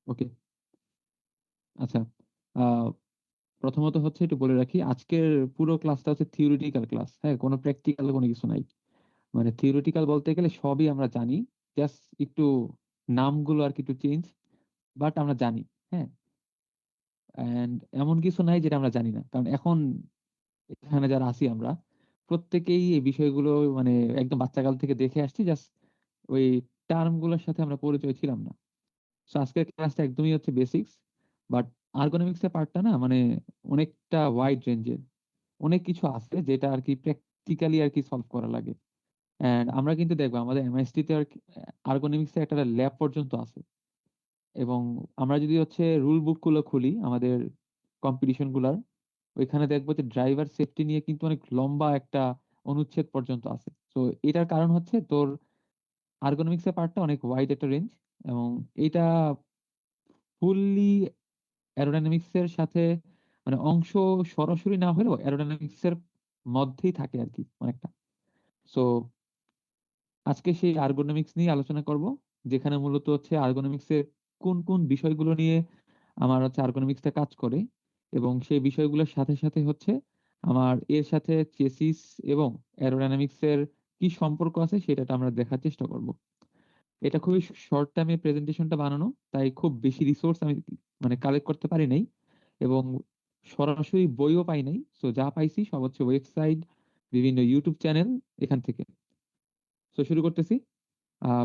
ওকে, আচ্ছা। আহ প্রথমত হচ্ছে একটু বলে রাখি, আজকের পুরো ক্লাসটা হচ্ছে থিওরিটিক্যাল ক্লাস। হ্যাঁ, কোনো প্র্যাকটিক্যাল কোনো কিছু নাই। মানে থিওরিটিক্যাল বলতে গেলে সবই আমরা জানি, জাস্ট একটু নামগুলো আর কি একটু চেঞ্জ, বাট আমরা জানি। হ্যাঁ, এন্ড এমন কিছু নাই যেটা আমরা জানি না, কারণ এখন এখানে যারা আছি আমরা প্রত্যেকেই এই বিষয়গুলো মানে একদম বাচ্চাকাল থেকে দেখে আসছি, জাস্ট ওই টার্ম গুলোর সাথে আমরা পরিচয় ছিলাম না। তো আজকের ক্লাসটা একদমই হচ্ছে বেসিক্স, বাট আর্গোনমিক্স এর পার্টটা না মানে অনেকটা ওয়াইড রেঞ্জের, অনেক কিছু আছে যেটা আর কি প্র্যাকটিক্যালি আর কি সলভ করা লাগে। এন্ড আমরা কিন্তু দেখবো আমাদের এমআইএসটি তে আর আর্গোনমিক্স এর একটা ল্যাব পর্যন্ত আছে। এবং আমরা যদি হচ্ছে রুল বুক গুলো খুলি আমাদের কম্পিটিশন গুলার, ওইখানে দেখবো যে ড্রাইভার সেফটি নিয়ে কিন্তু অনেক লম্বা একটা অনুচ্ছেদ পর্যন্ত আছে। তো এটার কারণ হচ্ছে তোর আর্গোনমিক্স এর পার্টটা অনেক ওয়াইড একটা রেঞ্জ, এবং এটা ফুললি অ্যারোডাইনামিক্স এর সাথে মানে অংশ সরাসরি না হলেও অ্যারোডাইনামিক্স এর মধ্যেই থাকে আর কি অনেকটা। সো আজকে সেই আর্গোনমিক্স নিয়ে আলোচনা করব, যেখানে মূলত হচ্ছে আর্গোনমিক্স এর কোন কোন বিষয়গুলো নিয়ে আমার হচ্ছে আর্গোনমিক্সটা কাজ করে, এবং সেই বিষয়গুলোর সাথে সাথে হচ্ছে আমার এর সাথে চেসিস এবং অ্যারোডাইনামিক্স এর কি সম্পর্ক আছে সেটা আমরা দেখার চেষ্টা করব। এটা খুবই শর্ট টাইমে প্রেজেন্টেশনটা বানানো, তাই খুব বেশি রিসোর্স আমি মানে কালেক্ট করতে পারি নাই, এবং সরাসরি বইও পাই নাই। সো যা পাইছি সব হচ্ছে ওয়েবসাইট, বিভিন্ন ইউটিউব চ্যানেল, এখান থেকে। তো শুরু করতেছি।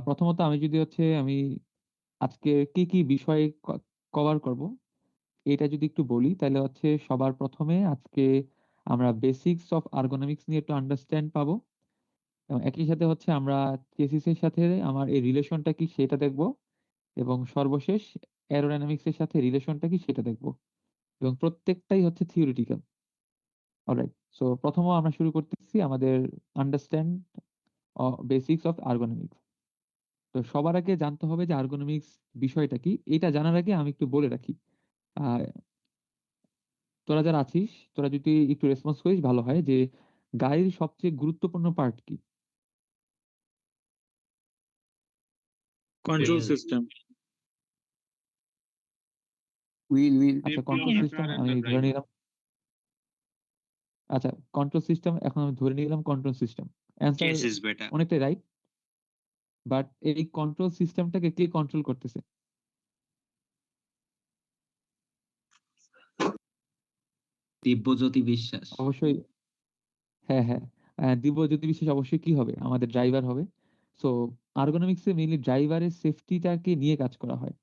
প্রথমত আমি যদি হচ্ছে আমি আজকে কি কি বিষয় কভার করব এটা যদি একটু বলি, তাহলে হচ্ছে সবার প্রথমে আজকে আমরা বেসিক্স অফ আর্গোনমিক্স নিয়ে একটু আন্ডারস্ট্যান্ড পাবো, এবং একই সাথে হচ্ছে আমরা চেসিস এর সাথে আমার এই রিলেশনটা কি সেটা দেখব, এবং সর্বশেষ অ্যারোডাইনামিক্স এর সাথে রিলেশনটা কি সেটা দেখব, এবং প্রত্যেকটাই হচ্ছে থিওরিটিক্যাল। অলরাইট, সো প্রথম আমরা শুরু করতেছি আমাদের আন্ডারস্ট্যান্ড বেসিক্স অফ আর্গোনমিক্স। তো সবার আগে জানতে হবে যে আর্গোনমিক্স বিষয়টা কি। এটা জানার আগে আমি একটু বলে রাখি, আহ, তোরা যারা আছিস তোরা যদি একটু রেসপন্স করিস ভালো হয়, যে গাড়ির সবচেয়ে গুরুত্বপূর্ণ পার্ট কি? Control system. হুইল আচ্ছা, কন্ট্রোল সিস্টেম আমি ধরে নিলাম। আচ্ছা, কন্ট্রোল সিস্টেম এখন আমি ধরে নিলাম control system. Answer Yes is better. অনেকটাই রাইট, বাট এই কন্ট্রোল সিস্টেমটাকে কে কন্ট্রোল করতেছে? দিব্যজ্যোতি বিশ্বাস। অবশ্যই, হ্যাঁ হ্যাঁ, দিব্যজ্যোতি বিশ্বাস অবশ্যই কি হবে, আমাদের ড্রাইভার হবে। সো আর্গোনমিক্সে মেইনলি ড্রাইভারের সেফটিটাকে নিয়ে কাজ করা হয়।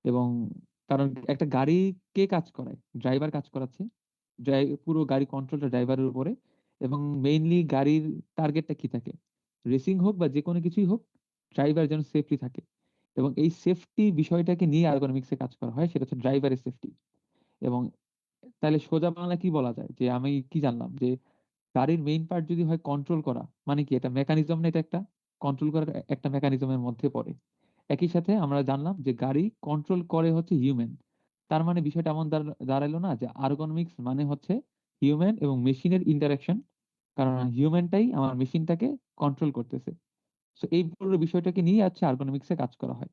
এবং কারণ একটা গাড়ি কে কাজ করায়? ড্রাইভার কাজ করাচ্ছে। পুরো গাড়ি কন্ট্রোলটা ড্রাইভারের উপরে। এবং মেইনলি গাড়ির টার্গেটটা কি থাকে, রেসিং হোক বা যে কোনো কিছুই হোক, ড্রাইভার যেন সেফলি থাকে। এবং এই সেফটি বিষয়টাকে নিয়ে আর্গোনমিক্সে কাজ করা হয়, সেটা হচ্ছে ড্রাইভারের সেফটি। এবং তাহলে সোজা বাংলা কি বলা যায়, যে আমি কি জানলাম যে গাড়ির মেইন পার্ট যদি হয় কন্ট্রোল করা, মানে কি এটা মেকানিজম না, এটা একটা কন্ট্রোল করার একটা মেকানিজমের মধ্যে পড়ে। একই সাথে আমরা জানলাম যে গাড়ি কন্ট্রোল করে হচ্ছে হিউম্যান। তার মানে বিষয়টা এমন দাঁড়াইলো না যে আর্গোনমিক্স মানে হচ্ছে হিউম্যান এবং মেশিনের ইন্টারাকশন, কারণ হিউম্যানটাই আমার মেশিনটাকে কন্ট্রোল করতেছে। তো এই পুরো বিষয়টাকে নিয়ে হচ্ছে আর্গোনমিক্সে কাজ করা হয়।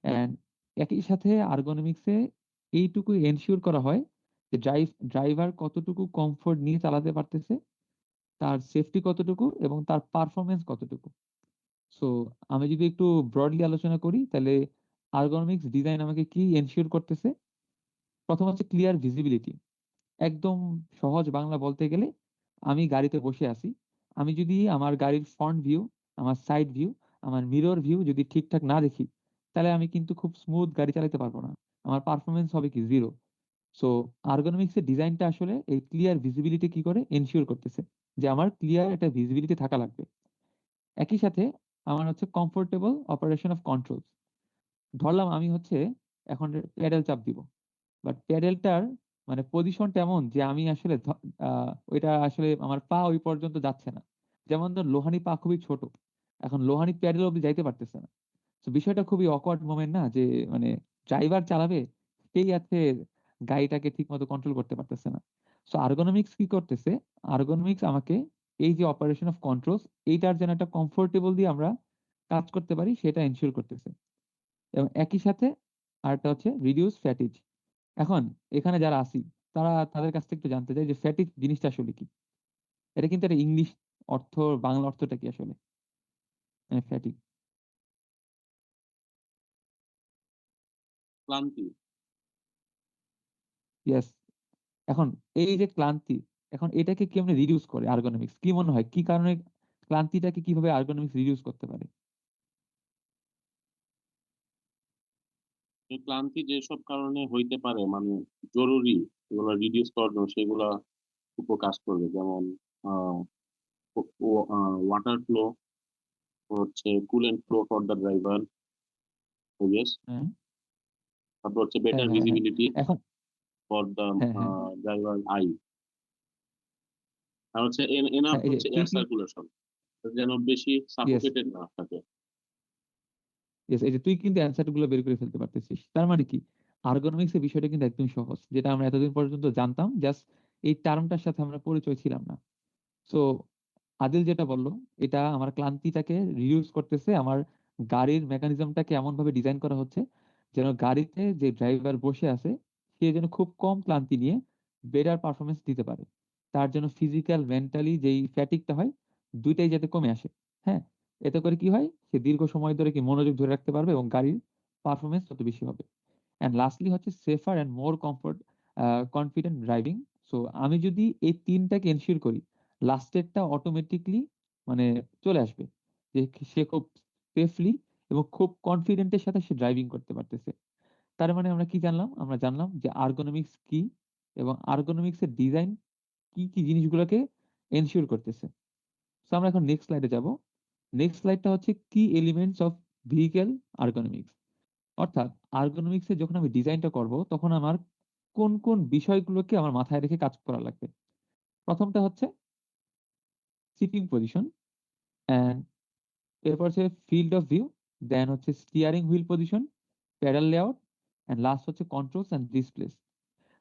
এন্ড একই সাথে আর্গোনমিক্সে এইটুকু এনশিওর করা হয় যে ড্রাইভার কতটুকু কমফোর্ট নিয়ে চালাতে পারতেছে, তার সেফটি কতটুকু, এবং তার পারফরমেন্স কতটুকু। সো আমি যদি একটু ব্রডলি আলোচনা করি, তাহলে আর্গোনমিক্স ডিজাইন আমাকে কি এনশিওর করতেছে? প্রথম হচ্ছে ক্লিয়ার ভিজিবিলিটি। একদম সহজ বাংলা বলতে গেলে, আমি গাড়িতে বসে আছি, আমি যদি আমার গাড়ির ফ্রন্ট ভিউ, আমার সাইড ভিউ, আমার মিরর ভিউ যদি ঠিকঠাক না দেখি, তাহলে আমি কিন্তু খুব স্মুথ গাড়ি চালাতে পারবো না, আমার পারফরমেন্স হবে কি জিরো। সো আর্গোনমিক্স এর ডিজাইনটা আসলে এই ক্লিয়ার ভিজিবিলিটি কি করে এনশিওর করতেছে, যে আমার ক্লিয়ার একটা ভিজিবিলিটি থাকা লাগবে। একই সাথে আমার হচ্ছে কমফোর্টেবল অপারেশন অফ কন্ট্রোল। ধরলাম আমি হচ্ছে এখন প্যাডেল চাপ দিব, বাট প্যাডেলটার মানে পজিশনটা এমন যে আমি আসলে ওইটা আসলে আমার পা ওই পর্যন্ত যাচ্ছে না। যেমন ধর লোহানি পা খুবই ছোট, এখন লোহানি প্যাডেল অব্দি যাইতে পারতেছে না। তো বিষয়টা খুবই অকওয়ার্ড মোমেন্ট না, যে মানে ড্রাইভার চালাবে, সেই আছে গাড়িটাকে ঠিক মতো কন্ট্রোল করতে পারতেছে না। সো আর্গোনমিক্স কি করতেছে, আর্গোনমিক্স আমাকে এই যে অপারেশন অফ কন্ট্রোলস, এইটার যেন একটা কমফোর্টেবল দিয়ে আমরা কাজ করতে পারি সেটা এনশিওর করতেছে। এবং একই সাথে আর একটা হচ্ছে রিডিউস ফ্যাটিজ। এখন এখানে যারা আছি তাদের কাছ থেকে একটু জানতে চাই যে ফ্যাটিজ জিনিসটা আসলে কি। এটা কিন্তু একটা ইংলিশ অর্থ, বাংলা অর্থটা কি আসলে ফ্যাটিজ? ক্লান্তি। ইয়েস। এখন এই যে ক্লান্তি, এখন এটাকে কেমনে রিডিউস করে আর্গোনমিক্স, কি মনে হয় কি কারণে ক্লান্তিটাকে কিভাবে আর্গোনমিক্স রিডিউস করতে পারে? এই ক্লান্তি যেসব কারণে হইতে পারে মানে জরুরি এগুলো রিডিউস করার জন্য সেগুলা উপর কাজ করবে, যেমন ওয়াটার ফ্লো, হচ্ছে coolant flow for the driver, হ্যাঁ তারপর হচ্ছে হ্যাঁ বেটার হ্যাঁ হ্যাঁ। ভিজিবিলিটি এখন ফর দ্য হ্যাঁ হ্যাঁ ড্রাইভার আই। আর হচ্ছে এনাফ হ্যাঁ, এই যে হচ্ছে তুই এয়ার কি, সার্কুলেশন, যেন বেশি ইয়েস সাফোকেটেড না থাকে। ইয়েস, এই যে তুই কিন্তু অ্যান্সার গুলো বের করে ফেলতে পারতেছিস, তার মানে কি আর্গোনমিক্স এর বিষয়টা কিন্তু একদম সহজ, যেটা আমরা এতদিন পর্যন্ত জানতাম, জাস্ট এই টার্মটার সাথে আমরা পরিচয় ছিলাম না। সো আদিল যেটা বললো, এটা আমার ক্লান্তিটাকে রিডিউস করতেছে। আমার গাড়ির মেকানিজমটাকে এমন ভাবে ডিজাইন করা হচ্ছে যেন গাড়িতে যে ড্রাইভার বসে আছে সে যেন খুব কম ক্লান্তি নিয়ে বেটার পারফরমেন্স দিতে পারে। তার জন্য ফিজিক্যাল মেন্টালি যেই ফ্যাটিকটা হয় দুইটাই যাতে কমে আসে। হ্যাঁ, এতে করে কি হয়, সে দীর্ঘ সময় ধরে কি মনোযোগ ধরে রাখতে পারবে এবং গাড়ির পারফরমেন্স তত বেশি হবে। অ্যান্ড লাস্টলি হচ্ছে safer and more comfort confident driving. So আমি যদি এই তিনটাকে এনশিওর করি, লাস্টেরটা অটোমেটিকলি মানে চলে আসবে, যে সে খুব সেফলি এবং খুব কনফিডেন্টের সাথে সে ড্রাইভিং করতে পারতেছে। তার মানে আমরা কি জানলাম, আমরা জানলাম যে আর্গোনমিক্স কি এবং আর্গোনমিক্স এর ডিজাইন কি কি জিনিসগুলোকে এনশিওর করতেছে। তো আমরা এখন নেক্সট স্লাইডে যাব। নেক্সট স্লাইডটা হচ্ছে কি এলিমেন্টস অফ ভেহিকেল আর্গোনমিক্স। অর্থাৎ আর্গোনমিক্স এ যখন আমি ডিজাইনটা করব তখন আমার কোন কোন বিষয়গুলোকে আমার মাথায় রেখে কাজ করা লাগবে। প্রথমটা হচ্ছে সিটিং পজিশন, এন্ড এরপর হচ্ছে ফিল্ড অফ ভিউ, দেন হচ্ছে steering wheel position, pedal layout, and last হচ্ছে কন্ট্রোলস এন্ড ডিসপ্লেস।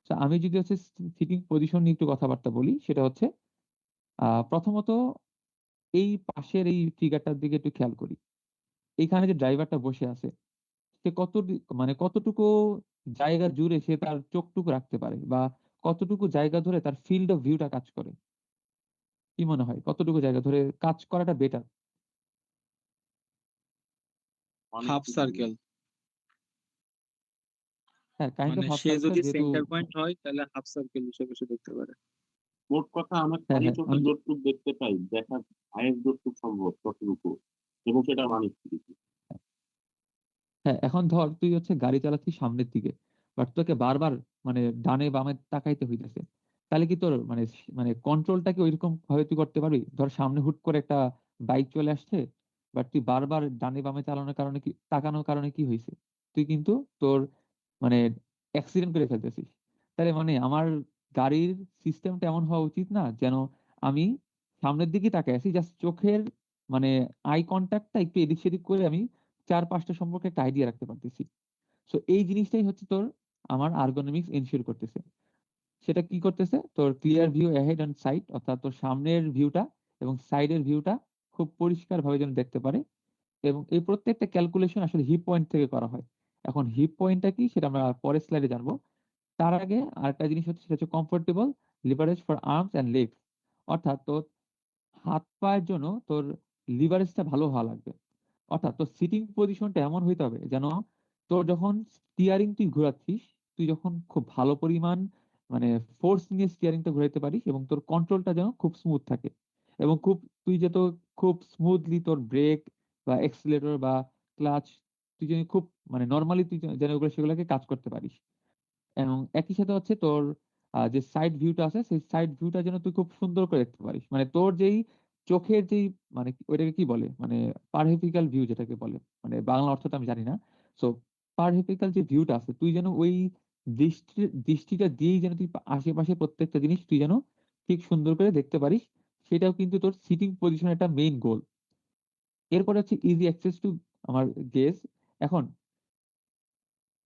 তো আমি যদি হচ্ছে সিটিং পজিশন নিয়ে একটু কথাবার্তা বলি, সেটা হচ্ছে প্রথমত এই পাশের এই ফিগারটার দিকে একটু খেয়াল করি। এখানে যে ড্রাইভারটা বসে আছে সে মানে কতটুকু জায়গা জুড়ে সে তার চোখটুকু রাখতে পারে, বা কতটুকু জায়গা ধরে তার ফিল্ড অফ ভিউটা কাজ করে। কি মনে হয় কতটুকু জায়গা ধরে কাজ করাটা বেটার? অনেক হাফ সার্কেল, হ্যাঁ, কাইন্ড মানে অফ হাফ সে সার্কেল, যদি যেহেতু সেন্টার পয়েন্ট হয় তাহলে হাফ সার্কেল হিসেবে সে দেখতে পারে। মোট কথা আমার হ্যাঁ খালি হ্যাঁ চোখে যতটুকু দেখতে পাই, দেখার আয়ের যতটুকু সম্ভব ততটুকু, এবং সেটা মানুষ দিকে। হ্যাঁ, এখন ধর তুই হচ্ছে গাড়ি চালাচ্ছিস সামনের দিকে, বাট তোকে বারবার মানে ডানে বামে তাকাইতে হইতেছে, তাহলে কি তোর মানে মানে কন্ট্রোলটাকে ওইরকম ভাবে তুই করতে পারবি? ধর সামনে হুট করে একটা বাইক চলে আসছে, বাট তুই বারবার ডানে বামে চালানোর কারণে কি, তাকানোর কারণে কি হয়েছে, তুই কিন্তু তোর মানে অ্যাক্সিডেন্ট করে ফেলতেছিস। তাহলে মানে আমার গাড়ির সিস্টেমটা এমন হওয়া উচিত না যেন আমি সামনের দিকে তাকিয়ে আছি, জাস্ট চোখের মানে আই কন্ট্যাক্টটা একটু এদিক সেদিক করে আমি চারপাশটা সম্পর্কে একটা আইডিয়া রাখতে পারতেছি। সো এই জিনিসটাই হচ্ছে তোর আমার আর্গোনমিক্স এনশিওর করতেছে। সেটা কি করতেছে, তোর clear view ahead and side, অর্থাৎ তোর সামনের ভিউটা এবং সাইডের ভিউটা খুব পরিষ্কার ভাবে যেন দেখতে পারে। এবং এই প্রত্যেকটা ক্যালকুলেশন আসলে হিপ পয়েন্ট থেকে করা হয়। এখন হিপ পয়েন্টটা কি সেটা আমরা পরের স্লাইডে জানবো। তার আগে আরেকটা জিনিস হচ্ছে, সেটা হচ্ছে comfortable leverage for arms and legs. অর্থাৎ তোর হাত পায়ের জন্য তোর লিভারেজটা ভালো হওয়া লাগবে। অর্থাৎ তোর সিটিং পজিশনটা এমন হইতে হবে যেন তোর যখন স্টিয়ারিং তুই ঘোরাচ্ছিস, তুই যখন খুব ভালো পরিমাণ মানে ফোর্স নিয়ে স্টিয়ারিংটা ঘোরাতে পারিস এবং তোর কন্ট্রোলটা যেন খুব স্মুথ থাকে, এবং তুই যে তো খুব স্মুথলি তোর ব্রেক বা এক্সিলারেটর বা ক্লাচ তুই যেন খুব মানে নর্মালি তুই যেন ওগুলো সেগুলোকে কাজ করতে পারিস। এবং একই সাথে হচ্ছে তোর যে সাইড ভিউটা আছে সেই সাইড ভিউটা যেন তুই খুব সুন্দর করে দেখতে পারিস, মানে তোর যেই চোখের যেই মানে ওইটাকে কি বলে, মানে পারহেপিক্যাল ভিউ যেটাকে বলে, মানে বাংলা অর্থটা আমি জানি না। সো পারহেপিক্যাল যে ভিউটা আছে তুই যেন ওই দৃষ্টিটা দিয়েই যেন তুই আশেপাশে প্রত্যেকটা জিনিস তুই যেন ঠিক সুন্দর করে দেখতে পারিস। সেটাও কিন্তু তোর সিটিং পজিশনের একটা মেইন গোল। এরপরে হচ্ছে ইজি অ্যাক্সেস টু আমার গেজ। এখন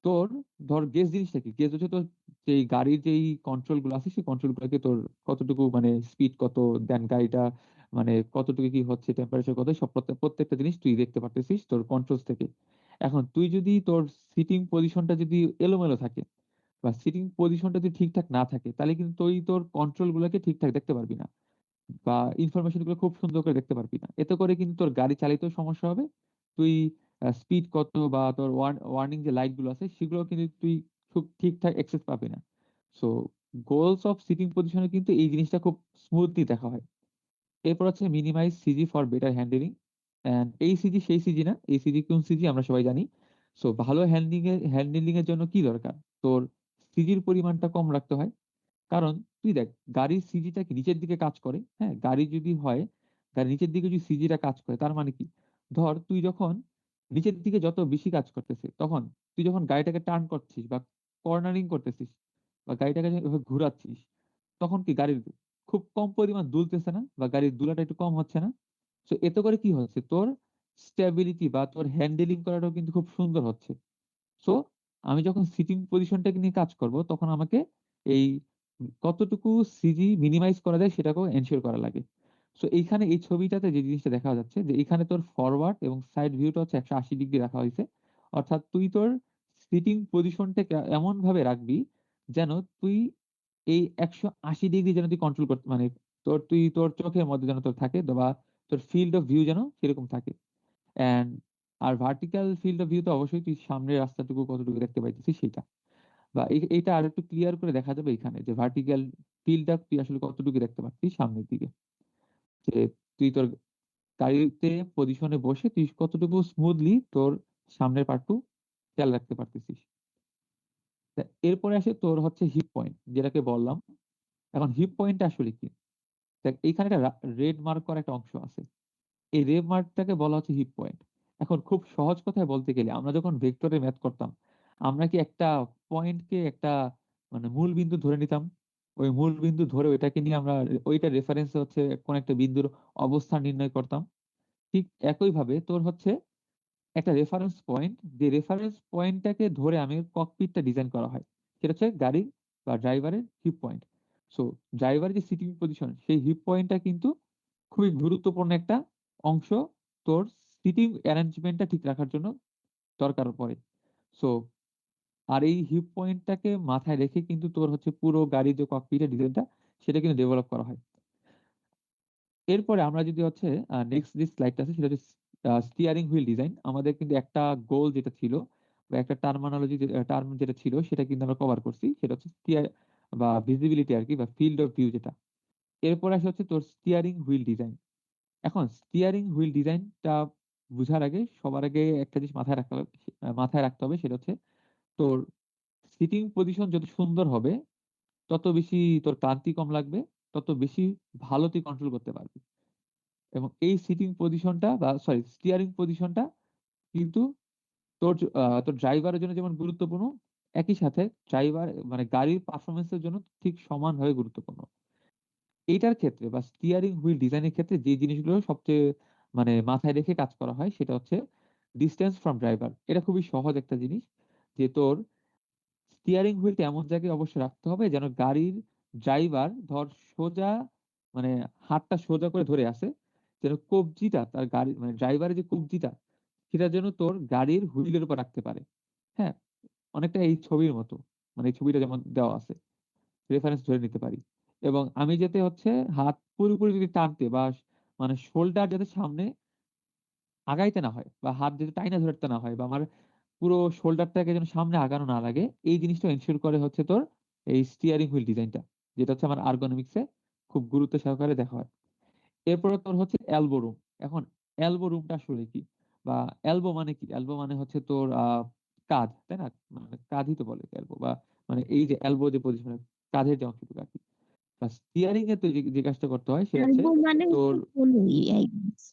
তোর ধর গেজ জিনিসটা কি, গেজ হচ্ছে তোর যেই গাড়ির যেই কন্ট্রোল গুলো আছে সেই কন্ট্রোল গুলোকে তোর কতটুকু মানে স্পিড কত, দেন গাড়িটা মানে কতটুকু কি হচ্ছে, টেম্পারেচার কত, সব প্রত্যেকটা জিনিস তুই দেখতে পারতেছিস তোর কন্ট্রোলস থেকে। এখন তুই যদি তোর সিটিং পজিশনটা যদি এলোমেলো থাকে বা সিটিং পজিশনটা যদি ঠিকঠাক না থাকে, তাহলে কিন্তু তুই তোর কন্ট্রোল গুলোকে ঠিকঠাক দেখতে পারবি না বা ইনফরমেশন গুলো খুব সুন্দর করে দেখতে পারবি না। এতে করে কিন্তু তোর গাড়ি চালিতেও সমস্যা হবে। তুই স্পিড কত বা তোর ওয়ার্নিং যে লাইট গুলো আছে সেগুলো কিন্তু তুই খুব ঠিকঠাক অ্যাক্সেস পাবি না। সো গোলস অফ সিটিং পজিশনে কিন্তু এই জিনিসটা খুব স্মুথলি দেখা হয়। এরপর হচ্ছে minimize CG for better handling. And এই সিজি সেই সিজি না, এই সিজি কোন সিজি আমরা সবাই জানি। সো ভালো হ্যান্ডলিং এর জন্য কি দরকার? তোর সিজির পরিমাণটা কম রাখতে হয়। কারণ তুই দেখ, গাড়ির সিজিটা কি নিচের দিকে কাজ করে? হ্যাঁ, গাড়ি যদি হয়, গাড়ি নিচের দিকে যদি সিজিটা কাজ করে, তার মানে কি? ধর তুই যখন নিচের দিকে যত বেশি কাজ করতেছে, তখন তুই যখন গাড়িটাকে টার্ন করছিস বা কর্নারিং করতেছিস বা গাড়িটাকে যখন এভাবে ঘুরাচ্ছিস, তখন কি গাড়ির খুব কম পরিমাণ দুলতেছে না বা গাড়ির দুলাটা একটু কম হচ্ছে না? তো এতে করে কি হচ্ছে, তোর স্টেবিলিটি বা তোর হ্যান্ডেলিং করাটাও কিন্তু খুব সুন্দর হচ্ছে। সো আমি যখন সিটিং পজিশনটাকে নিয়ে কাজ করব, তখন আমাকে এই কতটুকু সিজি মিনিমাইজ করা যায় সেটাকেও এনশিওর করা লাগে। সো এইখানে এই ছবিটাতে যে জিনিসটা দেখা যাচ্ছে, যে এখানে তোর ফরওয়ার্ড এবং সাইড ভিউটা হচ্ছে 180 ডিগ্রি রাখা হয়েছে। অর্থাৎ তুই তোর সিটিং পজিশনটাকে এমন ভাবে রাখবি যেন তুই এই 180 ডিগ্রি যেন তুই কন্ট্রোল করতে, মানে তুই তোর চোখের মধ্যে যেন তোর থাকে, বা তোর ফিল্ড অফ ভিউ যেন সেরকম থাকে। এন্ড আর ভার্টিক্যাল ফিল্ড অফ ভিউ তো অবশ্যই তুই সামনের রাস্তাটুকু কতটুকু দেখতে পাইতেছিস সেটা, বা এইটা আর একটু ক্লিয়ার করে দেখা যাবে এখানে, যে ভার্টিক্যাল ফিল্ডটা তুই আসলে কতটুকু দেখতে পাচ্ছিস সামনের দিকে, যে তুই তোর গাড়িতে পজিশনে বসে তুই কতটুকু স্মুথলি তোর সামনের পার্টটু খেয়াল রাখতে পারতেছিস। তা এরপরে আসে তোর হচ্ছে হিপ পয়েন্ট, যেটাকে বললাম। এখন হিপ পয়েন্টটা আসলে কি? দেখ, এইখানে একটা রেড মার্ক করা একটা অংশ আছে। এই রেড মার্কটাকে বলা হচ্ছে হিপ পয়েন্ট। এখন খুব সহজ কথায় বলতে গেলে, আমরা যখন ভেক্টরে ম্যাথ করতাম, আমরা কি একটা পয়েন্টকে একটা মানে মূল বিন্দু ধরে নিতাম? ওই মূল বিন্দু ধরে ওইটাকে নিয়ে আমরা ওইটা রেফারেন্স হচ্ছে কোন একটা বিন্দুর অবস্থান নির্ণয় করতাম। ঠিক একই ভাবে তোর হচ্ছে একটা রেফারেন্স পয়েন্ট, যে রেফারেন্স পয়েন্টটাকে ধরে আমি ককপিটটা ডিজাইন করা হয়, সেটা হচ্ছে গাড়ির বা ড্রাইভারের হিপ পয়েন্ট। সো ড্রাইভারের যে সিটিং পজিশন, সেই হিপ পয়েন্টটা কিন্তু খুবই গুরুত্বপূর্ণ একটা অংশ তোর সিটিং অ্যারেঞ্জমেন্টটা ঠিক রাখার জন্য দরকার পড়ে। সো আর এই হিপ পয়েন্টটাকে মাথায় রেখে কিন্তু তোর হচ্ছে পুরো গাড়ির যে ককপিটের ডিজাইনটা, সেটা কিন্তু ডেভেলপ করা হয়। এরপরে আমরা যদি হচ্ছে নেক্সট যে স্লাইডটা আছে, সেটা হচ্ছে স্টিয়ারিং হুইল ডিজাইন। আমাদের কিন্তু একটা গোল যেটা ছিল বা একটা টার্ম যেটা ছিল, সেটা কিন্তু আমরা কভার করছি, সেটা হচ্ছে স্টিয়ার বা ভিজিবিলিটি আর কি, বা ফিল্ড অফ ভিউ যেটা। এরপর আসে হচ্ছে তোর স্টিয়ারিং হুইল ডিজাইন। এখন স্টিয়ারিং হুইল ডিজাইনটা বুঝার আগে সবার আগে একটা জিনিস মাথায় রাখতে হবে, সেটা হচ্ছে তোর সিটিং পজিশন যত সুন্দর হবে, তত বেশি তোর ক্লান্তি কম লাগবে, তত বেশি ভালো তুই কন্ট্রোল করতে পারবি। এবং এই সিটিং পজিশনটা বা সরি স্টিয়ারিং পজিশনটা কিন্তু তোর ড্রাইভারের জন্য যেমন গুরুত্বপূর্ণ, একই সাথে ড্রাইভার মানে গাড়ির পারফরমেন্সের জন্য ঠিক সমানভাবে গুরুত্বপূর্ণ। এইটার ক্ষেত্রে বা স্টিয়ারিং হুইল ডিজাইনের ক্ষেত্রে যে জিনিসগুলো সবচেয়ে মানে মাথায় রেখে কাজ করা হয়, সেটা হচ্ছে ডিস্টেন্স ফ্রম ড্রাইভার। এটা খুবই সহজ একটা জিনিস, যে তোর স্টিয়ারিং হুইলটা এমন জায়গায় অবশ্যই রাখতে হবে যেন গাড়ির ড্রাইভার ধর সোজা, মানে হাতটা সোজা করে ধরে আছে, যেন কবজিটা তার গাড়ি মানে ড্রাইভারের যে কবজিটা, সেটা যেন তোর গাড়ির হুইলের উপর রাখতে পারে। হ্যাঁ, অনেকটা এই ছবির মতো, মানে এই ছবিটা যেমন দেওয়া আছে, রেফারেন্স ধরে নিতে পারি। এবং আমি যাতে হচ্ছে হাত পুরোপুরি যদি টানতে বা মানে শোল্ডার যাতে সামনে আগাইতে না হয় বা হাত যাতে টাইনা ধরতে না হয়, বা আমার পুরো শোল্ডারটাকে যেন সামনে আগানো না লাগে, এই জিনিসটা এনশিওর করে হচ্ছে তোর এই স্টিয়ারিং হুইল ডিজাইনটা, যেটা হচ্ছে আমার আর্গোনমিক্সে খুব গুরুত্ব সহকারে দেখা হয়। এরপরে তোর হচ্ছে এলবো রুম। এখন এলবো রুমটা আসলে কি, বা এলবো মানে কি? এলবো মানে হচ্ছে তোর কাঁধ, তাই না? মানে কাঁধই তো বলে এলবো, বা মানে এই যে এলবো যে পজিশন, কাঁধের যে অংশটুকু আর কি। স্টিয়ারিং এ তো যে কাজটা করতে হয় সেটা হচ্ছে অ্যালবাম মানে তোর হচ্ছে কনুই, I guess।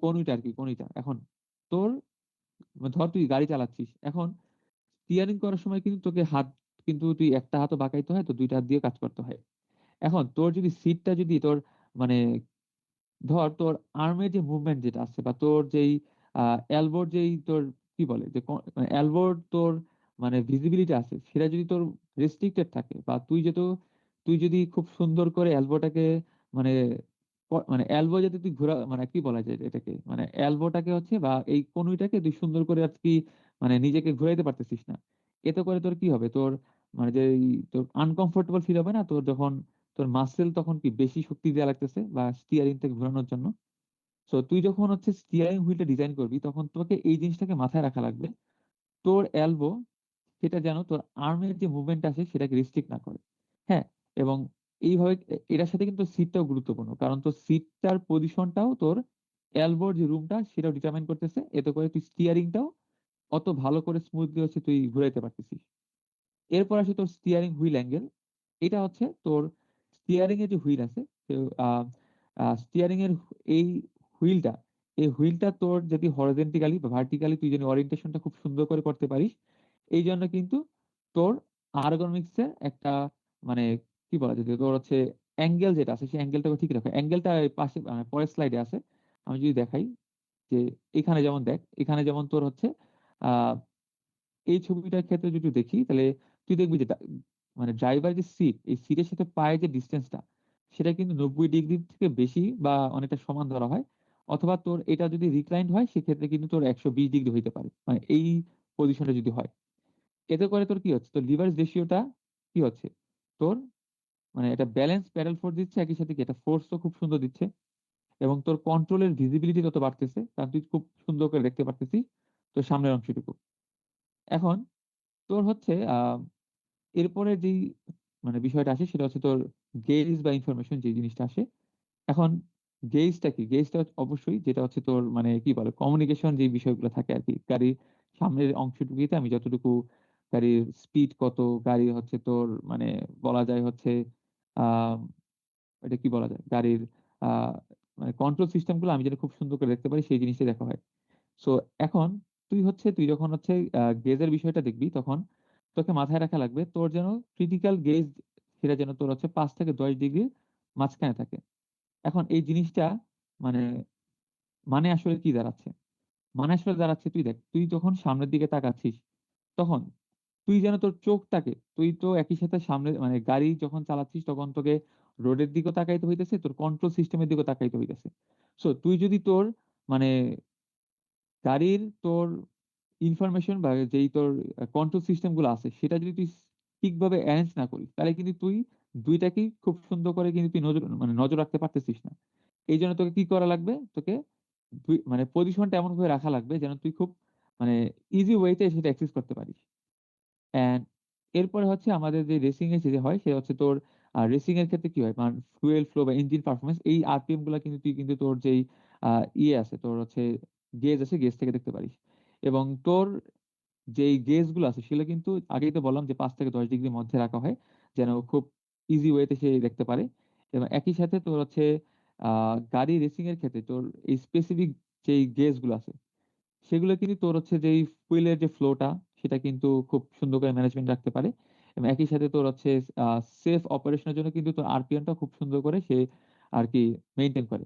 কনুইটা আর কি, কনুইটা। এখন তোর ধর তুই গাড়ি চালাচ্ছিস, এখন স্টিয়ারিং করার সময় কিন্তু তোকে হাত, কিন্তু তুই একটা হাতও বাঁকাইতে হয়, তো দুইটা হাত দিয়ে কাজ করতে হয়। এখন তোর যদি সিটটা যদি তোর মানে ধর তোর আর্মের যে মুভমেন্ট যেটা আছে, বা তোর যেই এলবোর যেই তোর কি বলে যে এলবোর তোর মানে ভিজিবিলিটি আছে, সেটা যদি তোর রেস্ট্রিক্টেড থাকে, বা তুই যদি খুব সুন্দর করে এলবোটাকে মানে মানে এলবো যদি তুই ঘোরা মানে কি বলা যায় এটাকে, মানে এলবোটাকে হচ্ছে বা এই কনুইটাকে তুই সুন্দর করে আর কি মানে নিজেকে ঘুরাইতে পারতেছিস না। এতে করে তোর কি হবে, তোর মানে যে তোর আনকমফোর্টেবল ফিল হবে না তোর, যখন তোর মাসেল তখন কি বেশি শক্তি দেওয়া লাগতেছে বা স্টিয়ারিং থেকে ঘোরানোর জন্য। তো তুই যখন হচ্ছে স্টিয়ারিং হুইলটা ডিজাইন করবি তখন তোকে এই জিনিসটাকে মাথায় রাখা লাগবে, তোর এলবো সেটা যেন তোর আর্মের যে মুভমেন্ট আছে সেটাকে রিস্ট্রিক্ট না করে। হ্যাঁ, এবং এইভাবে এটার সাথে কিন্তু সিটটাও গুরুত্বপূর্ণ, কারণ তোর সিটটার পজিশনটাও তোর এলবোর যে রুমটা সেটাও ডিটারমাইন করতেছে। এতে করে তুই স্টিয়ারিংটাও অত ভালো করে স্মুথলি হচ্ছে তুই ঘুরাইতে পারতেছিস। এরপর আসে তোর স্টিয়ারিং হুইল অ্যাঙ্গেল। এটা হচ্ছে তোর স্টিয়ারিং এর যে হুইল আছে, স্টিয়ারিং এর এই হুইলটা, এই হুইলটা তোর যদি হরিজন্টালি বা ভার্টিক্যালি তুই যদি ওরিয়েন্টেশনটা খুব সুন্দর করে করতে পারিস, এই জন্য কিন্তু তোর আর্গোনমিক্স এর একটা মানে কি বলা যায় যে তোর হচ্ছে অ্যাঙ্গেল যেটা আছে সেই অ্যাঙ্গেলটাকে ঠিক রাখো। অ্যাঙ্গেলটা পাশে পরের স্লাইডে আছে, আমি যদি দেখাই যে এখানে যেমন দেখ, এখানে যেমন তোর হচ্ছে আহ এই ছবিটার ক্ষেত্রে যদি দেখি তাহলে তুই দেখবি যে মানে ড্রাইভার যে সিট, এই সিটের সাথে পায়ের যে ডিস্টেন্সটা সেটা কিন্তু 90 ডিগ্রি থেকে বেশি বা অনেকটা সমান ধরা হয়। অথবা তোর এটা যদি রিক্লাইন্ড হয় সেক্ষেত্রে কিন্তু তোর 120 ডিগ্রি হইতে পারে, মানে এই পজিশনটা যদি হয়। এতে করে তোর কি হচ্ছে, তোর লিভারেজ রেশিওটা কি হচ্ছে, তোর মানে এটা ব্যালেন্স প্যাডাল ফোর্স দিচ্ছে, একই সাথে কি এটা ফোর্সও খুব সুন্দর দিচ্ছে। এবং তোর কন্ট্রোলের ভিজিবিলিটি তত বাড়তেছে, কারণ তুই খুব সুন্দর করে দেখতে পারতেছিস তোর সামনের অংশটুকু। এখন তোর হচ্ছে এরপরে যেই মানে বিষয়টা আসে সেটা হচ্ছে তোর গেজ বা ইনফরমেশন যে জিনিসটা আসে। এখন গেজটা কি, গেজটা অবশ্যই যেটা হচ্ছে তোর মানে কি বলে কমিউনিকেশন যে বিষয়গুলো থাকে আর কি গাড়ির সামনের অংশটুকুতে আমি যতটুকু গাড়ির স্পিড কত, গাড়ি হচ্ছে তোর মানে বলা যায় হচ্ছে আহ এটা কি বলা যায় গাড়ির আহ মানে কন্ট্রোল সিস্টেম গুলো আমি যেটা খুব সুন্দর করে দেখতে পারি সেই জিনিসটা দেখা হয়। সো এখন তুই যখন হচ্ছে গেজের বিষয়টা দেখবি তখন তোকে মাথায় রাখা লাগবে তোর যেন ক্রিটিক্যাল গেজ সেটা যেন তোর হচ্ছে 5 থেকে 10 ডিগ্রি মাঝখানে থাকে। এখন এই জিনিসটা মানে মানে আসলে কি দাঁড়াচ্ছে, মানে আসলে দাঁড়াচ্ছে তুই দেখ, তুই যখন সামনের দিকে তাকাচ্ছিস তখন তুই যেন তোর চোখটাকে, তুই তো একই সাথে সামনে মানে গাড়ি যখন চালাচ্ছিস তখন তোকে রোডের দিকেও তাকাইতে হইতেছে, তোর কন্ট্রোল সিস্টেমের দিকেও তাকাইতে হইতেছে। সো তুই যদি তোর মানে গাড়ির তোর ইনফরমেশন বা যেই তোর কন্ট্রোল সিস্টেম গুলো আছে সেটা যদি তুই ঠিকভাবে অ্যারেঞ্জ না করিস তাহলে কিন্তু তুই দুইটাকেই খুব সুন্দর করে কিন্তু তুই নজর রাখতে পারতেছিস না। এই জন্য তোকে কি করা লাগবে, তোকে মানে পজিশনটা এমন ভাবে রাখা লাগবে যেন তুই খুব মানে ইজি ওয়েতে সেটা অ্যাক্সেস করতে পারিস। এন্ড এরপরে হচ্ছে আমাদের যে রেসিং এর যে হয় সেটা হচ্ছে তোর রেসিং এর ক্ষেত্রে কি হয় মানে ফুয়েল ফ্লো বা ইঞ্জিন পারফরমেন্স, এই আরপিএম গুলা কিন্তু তুই কিন্তু তোর যেই ইয়ে আছে তোর হচ্ছে গেজ আছে গেজ থেকে দেখতে পারিস। এবং তোর যেই গেজ গুলো আছে সেগুলো কিন্তু আগেই তো বললাম যে 5 থেকে 10 ডিগ্রির মধ্যে রাখা হয় যেন খুব ইজি ওয়েতে সে দেখতে পারে। এবং একই সাথে তোর হচ্ছে গাড়ি রেসিং এর ক্ষেত্রে তোর এই স্পেসিফিক যেই গেজ গুলো আছে সেগুলো কিন্তু তোর হচ্ছে যেই ফুয়েলের যে ফ্লোটা সেটা কিন্তু খুব সুন্দর করে ম্যানেজমেন্ট রাখতে পারে। এবং একই সাথে তোর হচ্ছে সেফ অপারেশনের জন্য কিন্তু তোর আরপিএমটা খুব সুন্দর করে সে আর কি মেনটেন করে।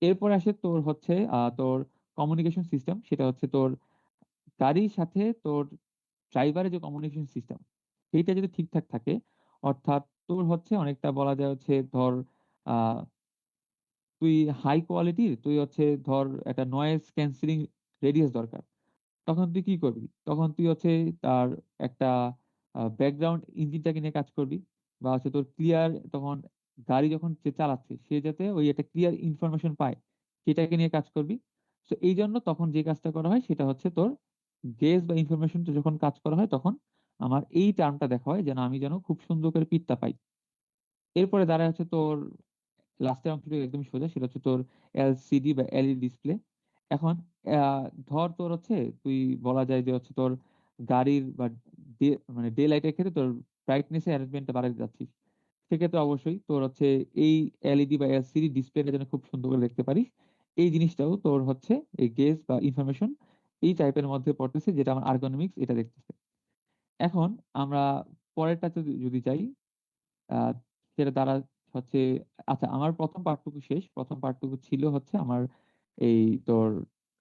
এরপর আসে তোর হচ্ছে তোর কমিউনিকেশন সিস্টেম, সেটা হচ্ছে তোর গাড়ির সাথে তোর ড্রাইভারের যে কমিউনিকেশন সিস্টেম সেইটা যদি ঠিকঠাক থাকে, অর্থাৎ তোর হচ্ছে অনেকটা বলা যায় হচ্ছে ধর আহ তুই হাই কোয়ালিটির তুই হচ্ছে ধর একটা নয়েজ ক্যান্সেলিং রেডিয়াস দরকার, তখন তুই কি করবি, তখন তুই হচ্ছে তার একটা ব্যাকগ্রাউন্ড ইঞ্জিনটাকে নিয়ে কাজ করবি। বা হচ্ছে তোর ক্লিয়ার তখন গাড়ি যখন সে চালাচ্ছে সে যাতে ওই একটা ক্লিয়ার ইনফরমেশন পায় সেটাকে নিয়ে কাজ করবি। তো এই জন্য তখন যে কাজটা করা হয় সেটা হচ্ছে তোর গেজ বা ইনফরমেশন যখন কাজ করা হয় তখন আমার এই টার্মটা দেখা হয় যেন আমি যেন খুব সুন্দর করে পিকটা পাই। এরপরে দাঁড়ায় হচ্ছে তোর লাস্টের অংশটা একদম সোজা, সেটা হচ্ছে তোর এলসিডি বা এলইডি ডিসপ্লে। এখন ধর তোর হচ্ছে তুই বলা যায় যে হচ্ছে তোর গাড়ির বা মানে ডে লাইটের ক্ষেত্রে তোর ব্রাইটনেস অ্যারেঞ্জমেন্টটা বাড়াতে যাচ্ছিস, সেক্ষেত্রে অবশ্যই তোর হচ্ছে এই এলইডি বা এলসিডি ডিসপ্লেটা যেন খুব সুন্দর করে দেখতে পারিস। এই জিনিসটাও তোর হচ্ছে এই গেজ বা ইনফরমেশন এই টাইপের মধ্যে পড়তেছে যেটা আমার আর্গোনমিক্স এটা দেখতেছে। এখন আমরা পরেরটাতে যদি যাই আহ সেটা দ্বারা হচ্ছে আচ্ছা আমার প্রথম পার্টটুকু শেষ, প্রথম পার্টটুকু ছিল হচ্ছে আমার এই তোর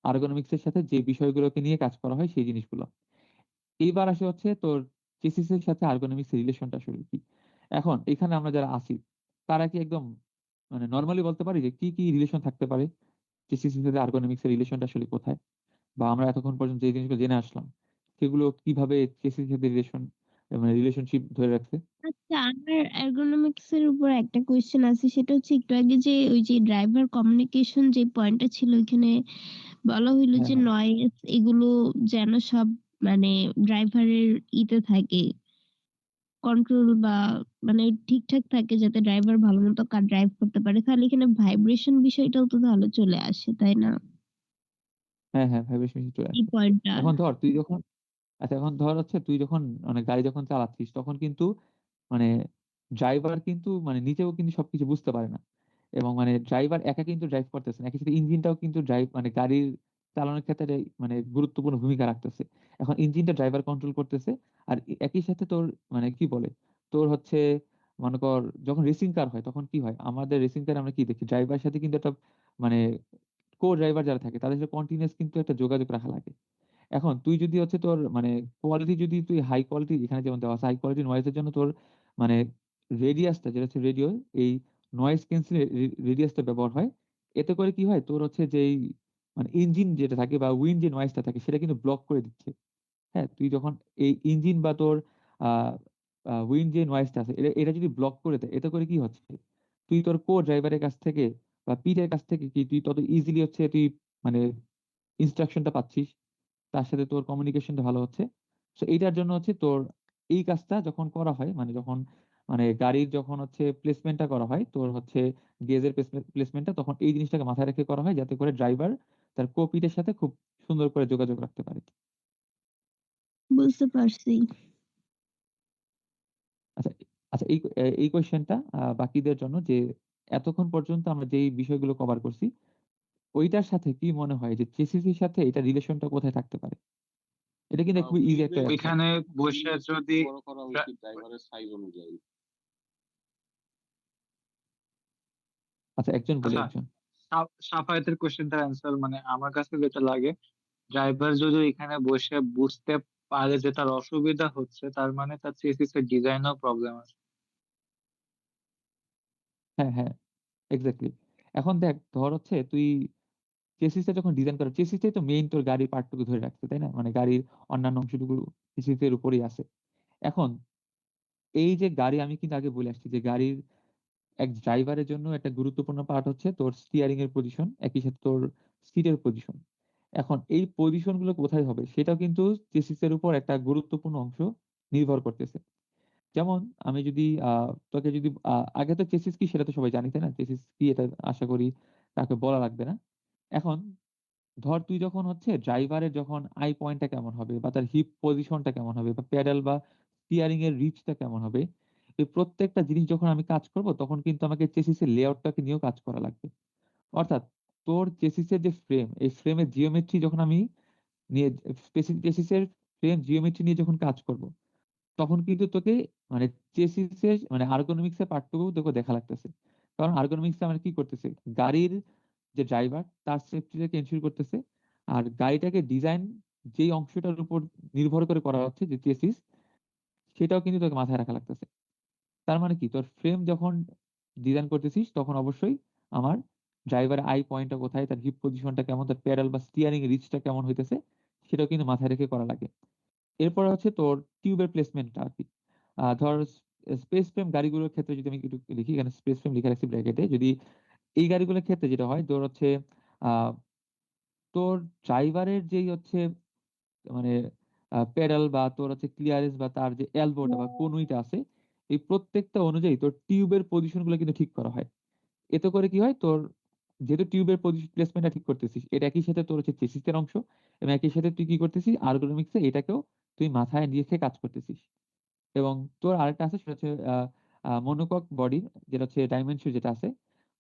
আর্গোনমিক্স এর সাথে যে বিষয়গুলোকে নিয়ে কাজ করা হয় সেই জিনিসগুলো। এইবার আসে হচ্ছে তোর চেসিস এর সাথে আর্গোনমিক্স এর রিলেশনটা আসলে কি। এখন এখানে আমরা যারা আছি তারা কি একদম মানে নরমালি বলতে পারি যে কি কি রিলেশন থাকতে পারে, চেসিস এর সাথে আর্গোনমিক্স এর রিলেশনটা আসলে কোথায়, বা আমরা এতক্ষণ পর্যন্ত যে জিনিসগুলো জেনে আসলাম সেগুলো কিভাবে চেসিস এর সাথে মানে রিলেশনশিপ ধরে রাখছে। আচ্ছা, আমার এরগোনমিক্স এর উপর একটা কোয়েশ্চেন আছে, সেটা হচ্ছে একটু আগে যে ওই যে ড্রাইভার কমিউনিকেশন যে পয়েন্টটা ছিল ওইখানে বলা হইলো হ্যাঁ যে হ্যাঁ নয়েজ এগুলো যেন সব মানে ড্রাইভারের ইতে থাকে, কন্ট্রোল বা মানে ঠিকঠাক থাকে যাতে ড্রাইভার ভালো মতো কার ড্রাইভ করতে পারে, তাহলে এখানে ভাইব্রেশন বিষয়টাও তো তাহলে চলে আসে, তাই না? হ্যাঁ হ্যাঁ ভাইব্রেশন চলে এই আসে। পয়েন্টটা। এখন ধর তুই যখন আচ্ছা এখন ধর হচ্ছে তুই যখন মানে গাড়ি যখন চালাচ্ছিস তখন কিন্তু মানে ড্রাইভার কিন্তু মানে নিজেও কিন্তু সবকিছু বুঝতে পারে না, এবং মানে ড্রাইভার একা কিন্তু ড্রাইভ করতেছে না, একই সাথে ইঞ্জিনটাও কিন্তু ড্রাইভ মানে গাড়ির চালানোর ক্ষেত্রে মানে গুরুত্বপূর্ণ ভূমিকা রাখতেছে। এখন ইঞ্জিনটা ড্রাইভার কন্ট্রোল করতেছে, আর একই সাথে তোর মানে কি বলে তোর হচ্ছে মনে কর যখন রেসিং কার হয় তখন কি হয়, আমাদের রেসিং কার আমরা কি দেখি ড্রাইভারের সাথে কিন্তু একটা মানে কো ড্রাইভার যারা থাকে তাদের সাথে কন্টিনিউয়াস কিন্তু একটা যোগাযোগ রাখা লাগে। এখন তুই যদি হচ্ছে তোর মানে কোয়ালিটি যদি তুই হাই কোয়ালিটি, এখানে যেমন দেওয়া আছে হাই কোয়ালিটি নয়েজের জন্য তোর মানে রেডিয়াসটা যেটা হচ্ছে রেডিও, এই নয়েজ ক্যান্সেল রেডিয়াসটা ব্যবহার হয়। এতে করে কি হয় তোর হচ্ছে যেই মানে ইঞ্জিন যেটা থাকে বা উইন্ড যে নয়েজটা থাকে সেটা কিন্তু ব্লক করে দিচ্ছে। হ্যাঁ, তুই যখন এই ইঞ্জিন বা তোর আহ উইন্ড যে নয়েজটা আছে এটা এটা যদি ব্লক করে দেয় এতে করে কি হচ্ছে, তুই তোর কো ড্রাইভারের কাছ থেকে বা পিটের কাছ থেকে কি তুই তত ইজিলি হচ্ছে তুই মানে ইনস্ট্রাকশনটা পাচ্ছিস, তার সাথে তোর কমিউনিকেশনটা ভালো হচ্ছে। তো এইটার জন্য হচ্ছে তোর এই কাজটা যখন করা হয় মানে যখন মানে গাড়ির যখন হচ্ছে প্লেসমেন্টটা করা হয় তোর হচ্ছে গেজের প্লেসমেন্টটা তখন এই জিনিসটাকে মাথায় রেখে করা হয় যাতে করে ড্রাইভার তার কোপিটের সাথে খুব সুন্দর করে যোগাযোগ রাখতে পারে। বুঝতে পারছি। আচ্ছা আচ্ছা এই কোয়েশ্চেনটা বাকিদের জন্য যে এতক্ষণ পর্যন্ত আমরা যেই বিষয়গুলো কভার করছি ওইটার সাথে কি মনে হয় যে চেসিসির সাথে এটা রিলেশনটা কোথায় থাকতে পারে? এটা কিন্তু খুবই ইজি একটা হুইলের অ্যান্সার। ওইখানে বসে হুইল যদি বড় করা উচিত ড্রাইভারের সাইজ অনুযায়ী। আচ্ছা একজন বলে আচ্ছা, একজন। সাফায়েতের কোশ্চেনটার অ্যান্সার মানে আমার কাছে যেটা লাগে, ড্রাইভার যদি এখানে বসে বুঝতে পারে যে তার অসুবিধা হচ্ছে, তার মানে তার চেসিস এর ডিজাইনেও প্রবলেম আছে। হ্যাঁ হ্যাঁ এক্স্যাক্টলি। এখন দেখ ধর হচ্ছে তুই চেসিসটা যখন ডিজাইন করে চেসিসটাই তো মেইন তোর গাড়ির পার্টটুকু ধরে রাখছে তাই না, মানে গাড়ির অন্যান্য অংশটুকু চেসিসের উপরেই আছে। এখন এই যে গাড়ি আমি কিন্তু আগে বলে আসছি যে গাড়ির এক ড্রাইভারের জন্য একটা গুরুত্বপূর্ণ পার্ট হচ্ছে তোর স্টিয়ারিং এর পজিশন, একই সাথে তোর সিটের পজিশন। এখন এই পজিশন গুলো কোথায় হবে সেটাও কিন্তু চেসিসের উপর একটা গুরুত্বপূর্ণ অংশ নির্ভর করতেছে। যেমন আমি যদি তোকে যদি আগে তো চেসিস কি সেটা তো সবাই জানি তাই না, চেসিস কি এটা আশা করি তাকে বলা লাগবে না। এখন ধর তুই যখন হচ্ছে ড্রাইভারের যখন আই পয়েন্টটা কেমন হবে বা তার হিপ পজিশনটা কেমন হবে বা প্যাডেল বা স্টিয়ারিং এর রিচটা কেমন হবে, এই প্রত্যেকটা জিনিস যখন আমি কাজ করব তখন কিন্তু আমাকে চেসিসের লেআউটটাকে নিয়েও কাজ করা লাগবে। অর্থাৎ তোর চেসিসের যে ফ্রেম এই ফ্রেমের জিওমেট্রি যখন আমি নিয়ে চেসিসের ফ্রেম জিওমেট্রি নিয়ে যখন কাজ করব তখন কিন্তু তোকে মানে চেসিসের মানে আর্গোনমিক্স এর পার্টটুকু তোকে দেখা লাগতেছে। কারণ আর্গোনমিক্স আমরা কি করতেছে, গাড়ির যে ড্রাইভার তার সেফটিটাকে এনশিওর করতেছে, আর গাড়িটাকে ডিজাইন যেই অংশটার উপর নির্ভর করে করা হচ্ছে যে চেসিস, সেটাও কিন্তু তোকে মাথায় রাখা লাগতেছে। তার মানে কি তোর ফ্রেম যখন ডিজাইন করতেছিস তখন অবশ্যই আমার ড্রাইভারের আই পয়েন্টটা কোথায়, তার হিপ পজিশনটা কেমন, তার প্যাডাল বা স্টিয়ারিং রিচটা কেমন হইতেছে সেটাও কিন্তু মাথায় রেখে করা লাগে। এরপর হচ্ছে তোর টিউবের প্লেসমেন্টটা আর কি। ধর স্পেস ফ্রেম গাড়িগুলোর ক্ষেত্রে যদি আমি একটু লিখি, এখানে স্পেস ফ্রেম লিখে রাখছি ব্র্যাকেটে, যদি এই গাড়িগুলোর ক্ষেত্রে যেটা হয় তোর হচ্ছে আহ তোর ড্রাইভারের যেই হচ্ছে মানে পেডাল বা তোর হচ্ছে ক্লিয়ারেন্স বা তার যে এলবোটা বা কনুইটা আছে এই প্রত্যেকটা অনুযায়ী তোর টিউবের পজিশন গুলো কিন্তু ঠিক করা হয়। এতে করে কি হয় তোর যেহেতু টিউবের পজিশন প্লেসমেন্টটা ঠিক করতেছিস এটা একই সাথে তোর হচ্ছে চেসিসের অংশ, এবং একই সাথে তুই কি করতেছিস আর্গোনমিক্সে এটাকেও তুই মাথায় রেখে কাজ করতেছিস। এবং তোর আরেকটা আছে সেটা হচ্ছে মনোকক বডির যেটা হচ্ছে ডাইমেনশন যেটা আছে,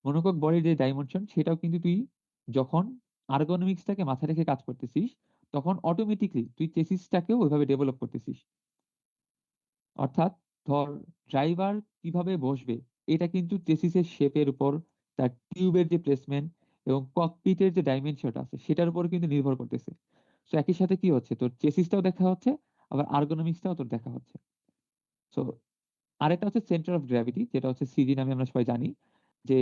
মনোকক বডির যে ডাইমেনশন সেটাও কিন্তু তুই যখন আর্গোনমিক্সটাকে মাথায় রেখে কাজ করতেছিস তখন অটোমেটিকলি তুই চেসিসটাকেও ওইভাবে ডেভেলপ করতেছিস। অর্থাৎ ধর ড্রাইভার কিভাবে বসবে এটা কিন্তু চেসিসের শেপের উপর, তার টিউবের যে প্লেসমেন্ট এবং ককপিটের যে ডাইমেনশনটা আছে সেটার উপর কিন্তু নির্ভর করতেছে। তো একই সাথে কি হচ্ছে তোর চেসিসটাও দেখা হচ্ছে আবার আর্গোনমিক্সটাও তোর দেখা হচ্ছে। তো আরেকটা হচ্ছে সেন্টার অফ গ্র্যাভিটি যেটা হচ্ছে সিজি নামে আমরা সবাই জানি, যে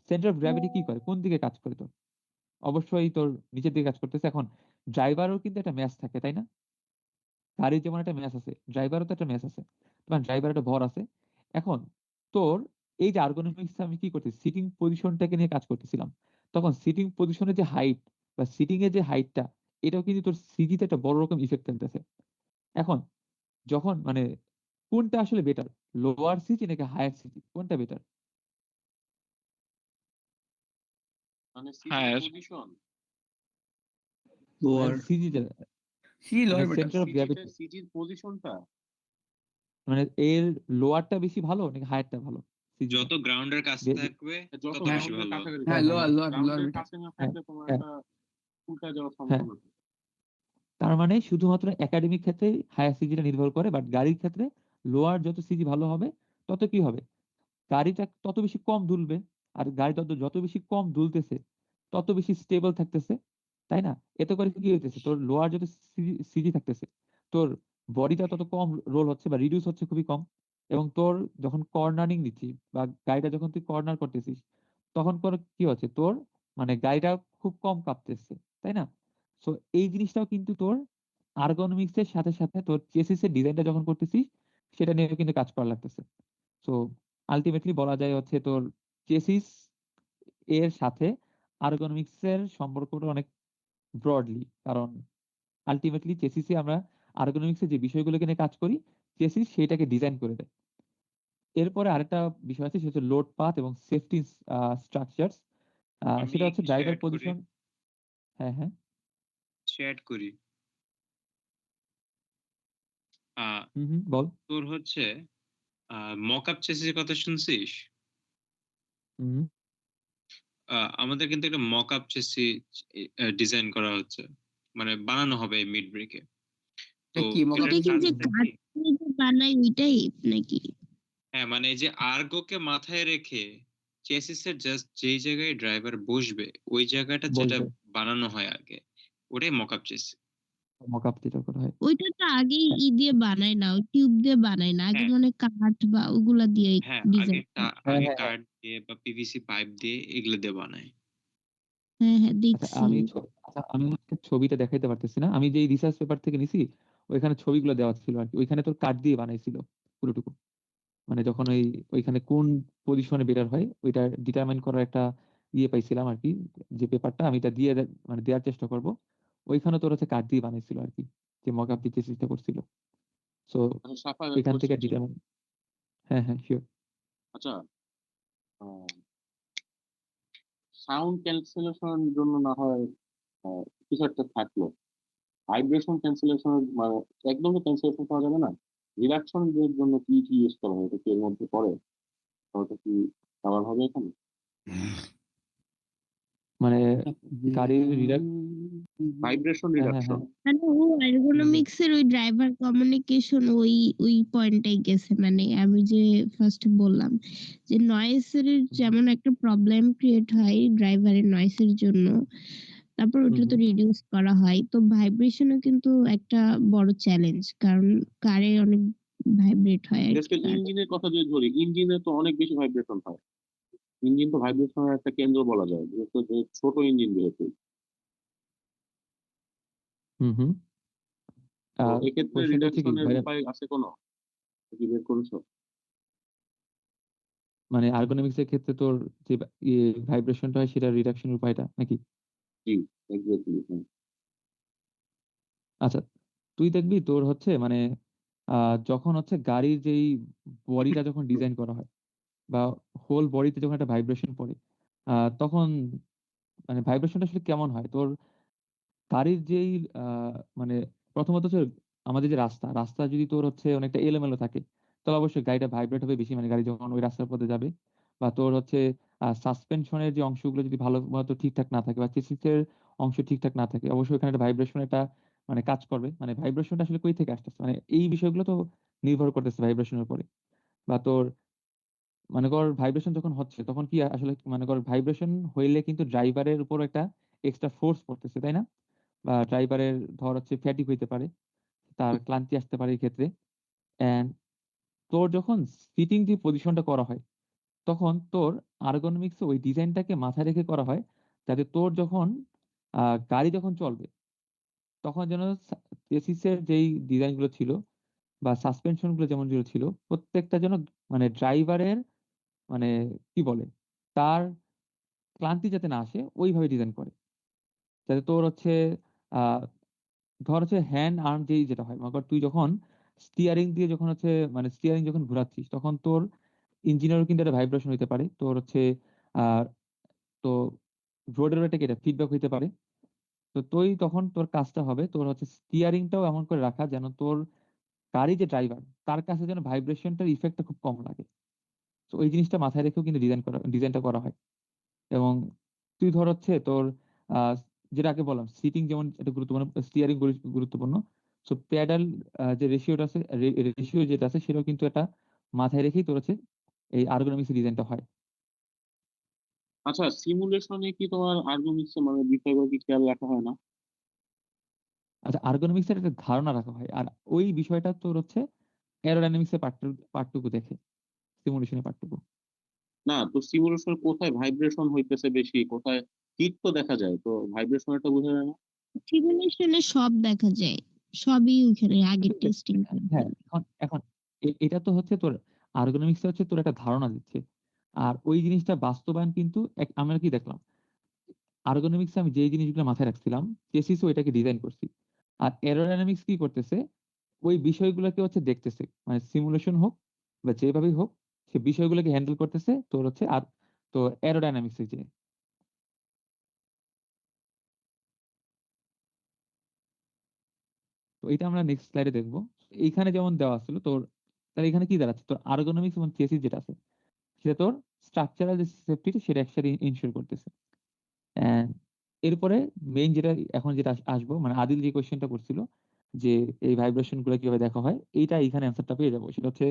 সেন্টার অফ গ্র্যাভিটি কি করে, কোন দিকে কাজ করে তোর? অবশ্যই তোর নিচের দিকে কাজ করতেছে। এখন ড্রাইভারও কিন্তু একটা ম্যাচ থাকে, তাই না? গাড়ির যেমন একটা ম্যাচ আছে, ড্রাইভারও তো একটা ম্যাচ আছে, তোমার ড্রাইভার একটা ভর আছে। এখন তোর এই যে আর্গোনমিক্স আমি কি করতেছি, সিটিং পজিশনটাকে নিয়ে কাজ করতেছিলাম, তখন সিটিং পজিশনের যে হাইট বা সিটিং এর যে হাইটটা, এটাও কিন্তু তোর সিজিতে একটা বড় রকম ইফেক্ট ফেলতেছে। এখন যখন মানে কোনটা আসলে বেটার, লোয়ার সিজি নাকি হায়ার সিজি, কোনটা বেটার? মানে Higher. পজিশন, লোয়ার সিজি সি lower better centre of gravity, সিজির পজিশনটা মানে এর লোয়ারটা বেশি ভালো নাকি হায়ারটা ভালো? সিজি যত গ্রাউন্ডের কাছে থাকবে যত তত বেশি গ্রাউন্ডের ভালো। কাছাকাছি হ্যাঁ হ্যাঁ লোয়ার লোয়ার লোয়ার গ্রাউন্ডের বেটার কাছে না হ্যাঁ থাকলে তোমার হ্যাঁ একটা উল্টা যাওয়ার হ্যাঁ। সম্ভাবনা থাকে। তার মানে শুধুমাত্র একাডেমিক ক্ষেত্রে হায়ার সিজিটা নির্ভর করে, বাট গাড়ির ক্ষেত্রে লোয়ার যত সিজি ভালো হবে তত কি হবে, গাড়িটা তত বেশি কম দুলবে, আর গাড়ি তত যত বেশি কম দুলতেছে তত বেশি স্টেবল থাকতেছে, তাই না? এতে করে কি হইতেছে, তোর লোয়ার যত সিজি থাকতেছে, তোর বডিটা তত কম রোল হচ্ছে বা রিডিউস হচ্ছে খুবই কম। এবং তোর যখন কর্নারিং দিচ্ছি বা গাড়িটা যখন তুই কর্নার করতেছিস, তখন কি হচ্ছে তোর, মানে গাড়িটা খুব কম কাঁপতেছে, তাই না? সো এই জিনিসটাও কিন্তু তোর আর্গোনমিক্স এর সাথে সাথে তোর চেসিস এর ডিজাইনটা যখন করতেছিস, সেটা নিয়ে কিন্তু কাজ করা লাগতেছে। সো আলটিমেটলি বলা যায় হচ্ছে তোর চেসিস এর সাথে আর্গোনমিক্স এর সম্পর্কটা অনেক ব্রডলি, কারণ আলটিমেটলি চেসিসে আমরা আর্গোনমিক্স এর যে বিষয়গুলোকে নিয়ে কাজ করি, চেসিস সেটাকে ডিজাইন করে দেয়। এরপরে আরেকটা বিষয় আছে, সেটা হচ্ছে লোড পাথ এবং সেফটি স্ট্রাকচারস। আমি সেটা হচ্ছে কিছু ড্রাইভার অ্যাড করি পজিশন। হ্যাঁ হ্যাঁ। অ্যাড করি আহ, বল। তোর হচ্ছে মক আপ চেসিসের কথা শুনছিস? হুম আমাদের কিন্তু একটা মক আপ চেসি ডিজাইন করা হচ্ছে, মানে বানানো হবে মিড ব্রেকে। তো কি মক আপ এটা কি যে কাজটা কাঠ কি? দিয়ে যে বানায় ওইটাই নাকি? হ্যাঁ, মানে এই যে আর্গোকে মাথায় রেখে চেসিসের জাস্ট যেই জায়গায় ড্রাইভার বসবে ওই জায়গাটা যেটা বসবে, বানানো হয় আগে, ওটাই mock up chassis. Mock up যেটা করা হয়। ওইটা তো আগেই হ্যাঁ দিয়ে বানায় না, ওই টিউব দিয়ে বানায় না, আগে হ্যাঁ মানে কাঠ বা ওগুলা দিয়ে হ্যাঁ, ডিজাইন। হ্যাঁ আগে হ্যাঁ হ্যাঁ। কার্ড দিয়ে বা পিভিসি পাইপ দিয়ে এগুলো দিয়ে বানায়। হ্যাঁ হ্যাঁ আচ্ছা দেখছি। আমি হচ্ছে ছবিটা দেখাইতে পারতেছি না, আমি যে রিসার্চ পেপার থেকে নিছি ওইখানে ছবিগুলো দেওয়া ছিল আর কি, ওইখানে তোর কাঠ দিয়ে বানাইছিল পুরোটুকু। মানে যখন ওইখানে কোন পজিশনে বেটার হয় ওইটা ডিটারমাইন করার একটা পাইছিলাম আর কি, যে পেপারটা আমি এটা মানে দেওয়ার চেষ্টা করব। ওইখানে তোর হচ্ছে কাঠ দিয়ে বানাইছিল আর কি, যে মক আপ দিতে চেষ্টা করছিল। সো আচ্ছা সাফা, ওইখান থেকে কোশ্চেন ছিল। ডিটারমাইন। হ্যাঁ হ্যাঁ শিওর। আচ্ছা, সাউন্ড ক্যান্সেলেশনের জন্য না হয় কিছু একটা থাকলো, ভাইব্রেশন ক্যান্সেলেশন, মানে একদম তো ক্যান্সেলেশন করা যাবে না, রিডাকশন এর জন্য কি কি ইউজ করা হয়, এটা কি এর মধ্যে পড়ে? ওটা কি কভার হবে এখানে? মানে গাড়ির ভাইব্রেশন হ্যাঁ হ্যাঁ রিডাকশন। হ্যাঁ। মানে ও এরগোনমিক্স এর ওই ড্রাইভার কমিউনিকেশন ওই ওই পয়েন্টটাই গেছে, মানে আমি যে ফার্স্ট বললাম যে নয়েস এর যেমন একটা প্রবলেম ক্রিয়েট হয় ড্রাইভারের নয়েস এর জন্য, তারপর ওটা তো রিডিউস করা হয়, তো ভাইব্রেশনও কিন্তু একটা বড় চ্যালেঞ্জ, কারণ কারে অনেক ভাইব্রেট হয় আর কি কার। ইঞ্জিনের কথা যদি ধরি, ইঞ্জিনে তো অনেক বেশি ভাইব্রেশন হয়। ইঞ্জিন তো ভাইব্রেশনের একটা কেন্দ্র বলা যায়, বিশেষ করে যে ছোট ইঞ্জিন যেহেতু। হুম হুম। তো এক্ষেত্রে কোশ্চেনটা হচ্ছে কি রিডাকশনের ভাইয়া, উপায় আছে কোনো, কি বের করেছো? মানে আর্গোনমিক্স এর ক্ষেত্রে তোর যে ভাইব্রেশনটা হয় সেটা রিডাকশনের উপায়টা নাকি? জি, এক্স্যাক্টলি। আচ্ছা, তুই দেখবি তোর হচ্ছে মানে যখন হচ্ছে গাড়ির যেই বডিটা যখন ডিজাইন করা হয় বা হোল বডিতে যখন একটা ভাইব্রেশন পড়ে, তখন মানে ভাইব্রেশনটা আসলে কেমন হয় তোর গাড়ির যেই মানে প্রথমত হচ্ছে আমাদের যে রাস্তা যদি তোর হচ্ছে অনেকটা এলোমেলো থাকে, তাহলে অবশ্যই গাড়িটা ভাইব্রেট হবে বেশি, মানে গাড়ি যখন ওই রাস্তার পথে যাবে। বা তোর হচ্ছে সাসপেনশনের যে অংশগুলো যদি ভালো মতো ঠিকঠাক না থাকে বা চেসিসের অংশ ঠিকঠাক না থাকে, অবশ্যই ওখানে একটা ভাইব্রেশন একটা মানে কাজ করবে। মানে ভাইব্রেশনটা আসলে কই থেকে আসতেছে, মানে এই বিষয়গুলো তো নির্ভর করতেছে ভাইব্রেশনের উপরে। বা তোর মনে কর ভাইব্রেশন যখন হচ্ছে তখন কি আসলে, মনে কর ভাইব্রেশন হইলে কিন্তু ড্রাইভারের উপর একটা এক্সট্রা ফোর্স পড়তেছে, তাই না? বা ড্রাইভারের ধর হচ্ছে ফ্যাটিক হইতে পারে, তার ক্লান্তি আসতে পারে এই ক্ষেত্রে। এন্ড তোর যখন সিটিং যে পজিশনটা করা হয়, তখন তোর আর্গোনমিক্স ওই ডিজাইনটাকে মাথায় রেখে করা হয়, যাতে তোর যখন গাড়ি যখন চলবে তখন যেন চেসিসের যেই ডিজাইন গুলো ছিল বা সাসপেনশন গুলো যেমন যেগুলো ছিল প্রত্যেকটা যেন মানে ড্রাইভারের মানে কি বলে তার ক্লান্তি যাতে না আসে ওইভাবে ডিজাইন করে, যাতে তোর হচ্ছে আহ ধর হচ্ছে হ্যান্ড আর্ম যেটা হয়, মনে কর তুই যখন স্টিয়ারিং দিয়ে যখন হচ্ছে মানে স্টিয়ারিং যখন ঘোরাচ্ছিস তখন তোর ইঞ্জিনেরও কিন্তু একটা ভাইব্রেশন হতে পারে, তোর হচ্ছে আহ তো রোডের একটা কি ফিডব্যাক হইতে পারে। তো তুই তখন তোর কাজটা হবে তোর হচ্ছে স্টিয়ারিংটাও এমন করে রাখা যেন তোর গাড়ি যে ড্রাইভার তার কাছে যেন ভাইব্রেশনটার ইফেক্টটা খুব কম লাগে। তো ওই জিনিসটা মাথায় রেখেও কিন্তু ডিজাইনটা করা হয়। এবং তুই ধর হচ্ছে তোর আহ যেটা আগে বললাম সিটিং যেমন এটা গুরুত্বপূর্ণ, স্টিয়ারিং গুরুত্বপূর্ণ। সো প্যাডাল যে রেশিওটা আছে, রেশিও যেটা আছে সেটাও কিন্তু এটা মাথায় রেখেই তোর হচ্ছে এই আর্গোনমিক্স ডিজাইনটা হয়। আচ্ছা, সিমুলেশনে কি তোমার আর্গোমিক্সে মানে বিষয়গুলো কি খেয়াল রাখা হয় না? আচ্ছা, আর্গোনমিক্স এর একটা ধারণা রাখা হয়, আর ওই বিষয়টা তোর হচ্ছে অ্যারোডাইনামিক্স এর পার্টটুকু দেখে, সিমুলেশনের পার্টটুকু। না, তো সিমুলেশন কোথায় ভাইব্রেশন হইতেছে বেশি, কোথায় হিট তো দেখা যায়, তো ভাইব্রেশনটা বোঝা যায় না? সিমুলেশনে সব দেখা যায়, সবই ওইখানে আগে টেস্টিং করে হ্যাঁ, ফেলে। এখন এখন এটা তো হচ্ছে তোর আর্গোনমিক্স হচ্ছে তোর একটা ধারণা দিচ্ছে, আর ওই জিনিসটা বাস্তবায়ন কিন্তু আমরা কি দেখলাম আর্গোনমিক্স আমি যেই জিনিসগুলো মাথায় রাখছিলাম চেসিসও এটাকে ডিজাইন করছি, আর এরোডাইনামিক্স কি করতেছে ওই বিষয়গুলোকে হচ্ছে দেখতেছে, মানে সিমুলেশন হোক বা যেভাবেই হোক সে বিষয়গুলোকে হ্যান্ডেল করতেছে তোর হচ্ছে আর তো এরোডাইনামিক্স যে। তো এটা আমরা নেক্সট স্লাইডে দেখবো। এইখানে যেমন দেওয়া ছিল তোর, তাহলে এখানে কি দাঁড়াচ্ছে তোর আর্গোনমিক্স এবং চেসিস যেটা আছে সেটা তোর স্ট্রাকচারাল যে সেফটি সেটা একসাথে ইনশিওর করতেছে। And এরপরে মেইন যেটা এখন যেটা আসবো, মানে আদিল যে কোয়েশ্চেনটা করছিল যে এই ভাইব্রেশন গুলো কিভাবে দেখা হয়, এইটা এখানে অ্যান্সারটা পেয়ে যাবো। সেটা হচ্ছে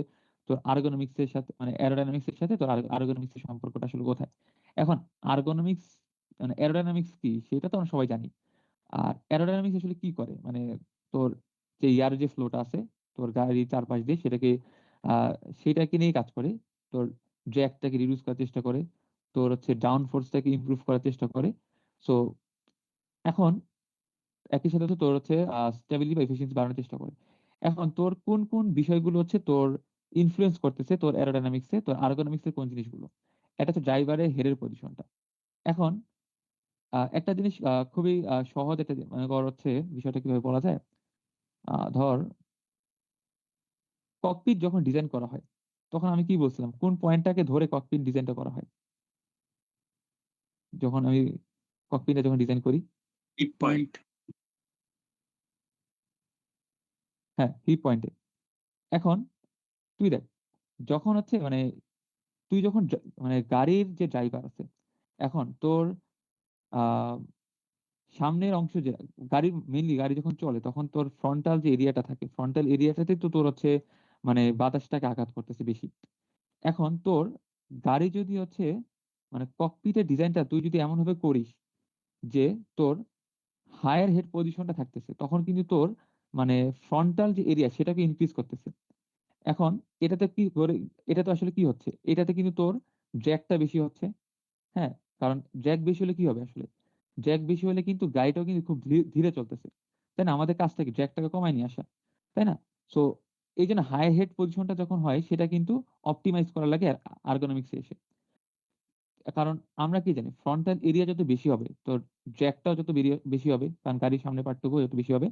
তোর আর্গোনমিক্স এর সাথে মানে অ্যারোডাইনামিক্স এর সাথে তোর আর্গোনমিক্স এর সম্পর্কটা আসলে কোথায়। এখন আর্গোনমিক্স মানে অ্যারোডাইনামিক্স কি সেটা তো আমরা সবাই জানি। আর অ্যারোডাইনামিক্স আসলে কি করে, মানে তোর যে এয়ার যে ফ্লোটা আছে তোর গাড়ির চারপাশ দিয়ে সেটাকে আহ সেটাকে নিয়ে কাজ করে, তোর ড্র্যাগটাকে রিডিউস করার চেষ্টা করে, তোর হচ্ছে ডাউন ফোর্সটাকে ইমপ্রুভ করার চেষ্টা করে। সো এখন একই সাথে তো তোর হচ্ছে স্টেবিলিটি বা এফিসিয়েন্সি বাড়ানোর চেষ্টা করে। এখন তোর কোন কোন বিষয়গুলো হচ্ছে তোর ইনফ্লুয়েন্স করতেছে তোর অ্যারোডাইনামিক্সে, তোর আর্গোনমিক্সে কোন জিনিসগুলো, এটা হচ্ছে ড্রাইভারের হেডের পজিশনটা। এখন একটা জিনিস খুবই সহজ একটা মানে কর হচ্ছে বিষয়টা কিভাবে বলা যায়। ধর ককপিট যখন ডিজাইন করা হয় তখন আমি কি বলছিলাম কোন পয়েন্টটাকে ধরে ককপিট ডিজাইনটা করা হয়, যখন আমি ককপিটটা যখন ডিজাইন করি। Hit point. হ্যাঁ, হিপ পয়েন্টে। এখন তুই দেখ যখন হচ্ছে মানে তুই যখন মানে গাড়ির যে ড্রাইভার আছে এখন তোর আহ সামনের অংশ যে গাড়ির মেইনলি গাড়ি যখন চলে তখন তোর ফ্রন্টাল যে এরিয়াটা থাকে ফ্রন্টাল এরিয়াটাতে তো তোর হচ্ছে মানে বাতাসটাকে আঘাত করতেছে বেশি। এখন তোর গাড়ি যদি হচ্ছে মানে ককপিটের ডিজাইনটা তুই যদি এমন ভাবে করিস যে তোর হায়ার হেড পজিশনটা থাকতেছে তখন কিন্তু তোর মানে ফ্রন্টাল যে এরিয়া সেটাকে ইনক্রিজ করতেছে। এখন এটাতে কি করে, এটা তো আসলে কি হচ্ছে এটাতে কিন্তু তোর ড্র্যাগটা বেশি হচ্ছে। হ্যাঁ, কারণ জ্যাক বেশি হলে কি হবে আসলে, জ্যাক বেশি হলে কিন্তু গাড়িটাও কিন্তু খুব ধীরে চলতেছে, তাই না? আমাদের কাজটা কি জ্যাকটাকে কমায় নিয়ে আসা, তাই না? সো এই জন্য হাই হেড পজিশনটা যখন হয় সেটা কিন্তু অপটিমাইজ করা লাগে আর্গোনমিক্সে এসে। কারণ আমরা কি জানি ফ্রন্টাল এরিয়া যত বেশি হবে তো জ্যাকটাও যত বেশি হবে, কারণ গাড়ির সামনে পার্টটুকু যত বেশি হবে।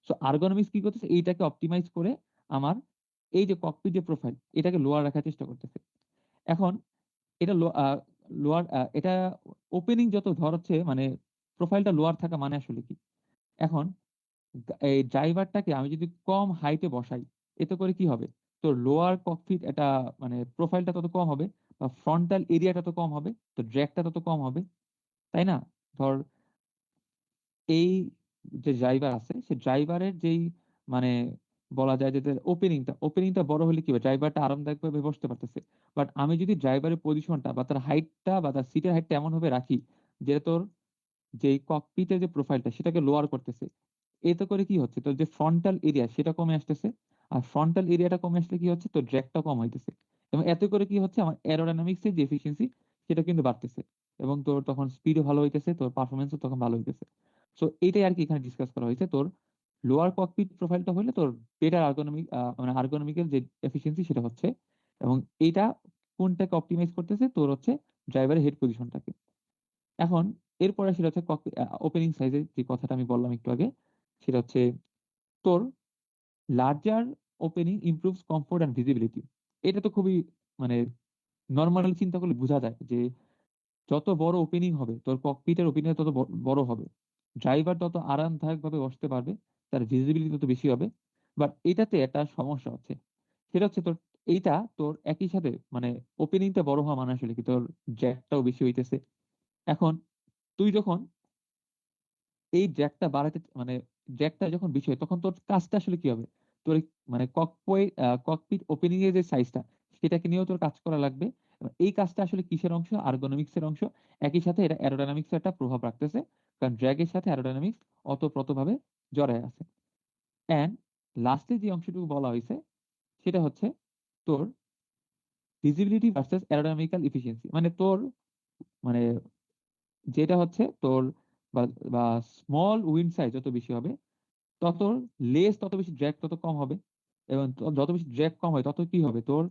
সো আর্গোনমিক্স কি করতেছে এইটাকে অপটিমাইজ করে আমার এই যে ককপিট যে প্রোফাইল এটাকে লোয়ার রাখার চেষ্টা করতেছে। এখন এটা লোয়ার এটা ওপেনিং যত ধর হচ্ছে মানে প্রোফাইলটা লোয়ার থাকা মানে আসলে কি। এখন এই ড্রাইভারটাকে আমি যদি কম হাইটে বসাই এতে করে কি হবে, তো লোয়ার ককপিট এটা মানে প্রোফাইলটা তত কম হবে বা ফ্রন্টাল এরিয়াটা তত কম হবে, তো ড্র্যাগটা তত কম হবে, তাই না? ধর এই যে ড্রাইভার আছে সে ড্রাইভারের যেই মানে বলা যায় যে ওপেনিংটা বড় হলে কি হবে ড্রাইভারটা আরামদায়ক ভাবে বসতে পারতেছে। বাট আমি যদি ড্রাইভারের পজিশনটা বা তার হাইটটা বা তার সিটের হাইটটা এমন ভাবে রাখি যেটা তোর যে ককপিটের যে প্রোফাইলটা সেটাকে লোয়ার করতেছে, এতে করে কি হচ্ছে তোর যে ফ্রন্টাল এরিয়া সেটা কমে আসতেছে, আর ফ্রন্টাল এরিয়াটা কমে আসলে কি হচ্ছে তোর ড্র্যাগটা কম হইতেছে। এবং এতে করে কি হচ্ছে, আমার অ্যারোডাইনামিক্স এর যে এফিসিয়েন্সি সেটা কিন্তু বাড়তেছে, এবং তোর তখন স্পিডও ভালো হইতেছে, তোর পারফরমেন্সও তখন ভালো হইতেছে। সো এইটাই আর কি এখানে ডিসকাস করা হয়েছে। তোর লোয়ার ককপিট প্রোফাইলটা হলে তোর বেটার আর্গোনমিক, মানে আর্গোনমিক্যাল যে এফিসিয়েন্সি সেটা হচ্ছে, এবং এইটা কোনটাকে অপটিমাইজ করতেছে, তোর হচ্ছে ড্রাইভারের হেড পজিশনটাকে। এখন এরপরে সেটা হচ্ছে ওপেনিং সাইজের যে কথাটা আমি বললাম একটু আগে, সেটা হচ্ছে তোর larger opening improves comfort and visibility. এটা তো খুবই মানে নর্মালি চিন্তা করলে বোঝা যায় যে যত বড় ওপেনিং হবে, তোর ককপিটের ওপেনিং তত বড় হবে, ড্রাইভার তত আরামদায়ক ভাবে বসতে পারবে, তার ভিজিবিলিটি তত বেশি হবে। বাট এটাতে একটা সমস্যা আছে, সেটা হচ্ছে তোর এইটা তোর একই সাথে মানে ওপেনিংটা বড় হওয়া মানে আসলে কি তোর জ্যাকটাও বেশি হইতেছে। এখন তুই যখন এই জ্যাকটা বাড়াতে মানে জ্যাকটা যখন বেশি হয়, তখন তোর কাজটা আসলে কি হবে, তোর এই মানে ককপিট ওপেনিং এর যে সাইজটা সেটাকে নিয়েও তোর কাজ করা লাগবে। এবং এই কাজটা আসলে কিসের অংশ, আর্গোনমিক্স এর অংশ। একই সাথে এটা অ্যারোডাইনামিক্স এর একটা প্রভাব রাখতেছে, কারণ ড্র্যাগের সাথে অ্যারোডাইনামিক্স ওতপ্রোতভাবে জড়ায় আছে। এন্ড লাস্টে যে অংশটুকু বলা হয়েছে সেটা হচ্ছে তোর ভিজিবিলিটি ভার্সেস অ্যারোডাইনামিক্যাল ইফিসিয়েন্সি। মানে তোর মানে যেটা হচ্ছে তোর বা বা স্মল উইন্ড সাইজ যত বেশি হবে, তত লেস তত বেশি ড্র্যাগ তত কম হবে, এবং যত বেশি ড্র্যাগ কম হয় তত কি হবে, তোর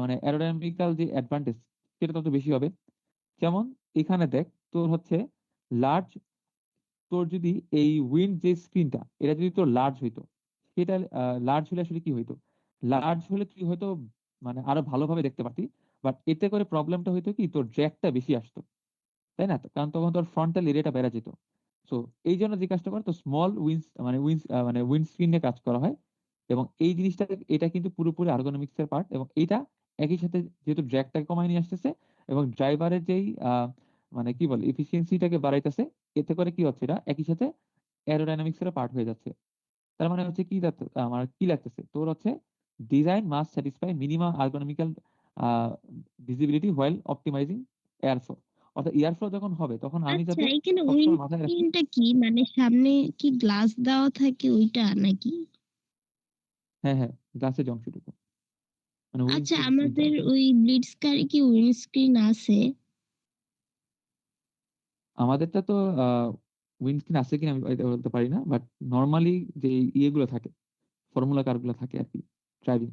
মানে অ্যারোডাইনামিক্যাল যে অ্যাডভান্টেজ সেটা তত বেশি হবে। যেমন এখানে দেখ, তোর হচ্ছে লার্জ, তোর যদি এই উইন্ড যে স্ক্রিনটা এটা যদি তোর লার্জ হইতো, সেটা লার্জ হলে আসলে কি হইতো, লার্জ হলে কি হয়তো মানে আরো ভালোভাবে দেখতে পারতি। বাট এতে করে প্রবলেমটা হইতো কি, তোর ড্র্যাগটা বেশি আসতো, তাই না? কারণ তখন তোর ফ্রন্টাল এরিয়াটা বেড়ে যেত। সো এই জন্য যে কাজটা করে তো স্মল উইন্স মানে উইন্ড স্ক্রিনে কাজ করা হয়। এবং এই জিনিসটা এটা কিন্তু পুরোপুরি আর্গোনমিক্স এর পার্ট, এবং এটা একই সাথে যেহেতু ড্র্যাগটাকে কমায় নিয়ে আসতেছে এবং ড্রাইভারের যেই মানে কি বলে এফিসিয়েন্সিটাকে বাড়াইতেছে, এতে করে কি হচ্ছে, এটা একই সাথে অ্যারোডাইনামিক্স এর পার্ট হয়ে যাচ্ছে। তার মানে হচ্ছে কি আমার কি লাগতেছে, তোর হচ্ছে design must satisfy minimum ergonomical visibility while optimising airflow. অর্থাৎ এয়ারফ্লো যখন হবে তখন আমি আচ্ছা, যাতে এখানে সবসময় মাথায় রাখি। উইন্ডস্ক্রিনটা কি, মানে সামনে কি গ্লাস দেওয়া থাকে ওইটা নাকি? হ্যাঁ হ্যাঁ, গ্লাসের যে অংশটুকু মানে আচ্ছা, উইন্ডস্ক্রিন স্ক্রিনটা। আমাদের ওই ব্লিটজকারে কি উইন্ডস্ক্রিন আছে? আমাদেরটা তো উইন্ডস্ক্রিন আছে কিনা আমি এটা বলতে পারি না, বাট নর্মালি যে ইয়েগুলো থাকে, ফর্মুলা কারগুলো থাকে আর কি ড্রাইভিং,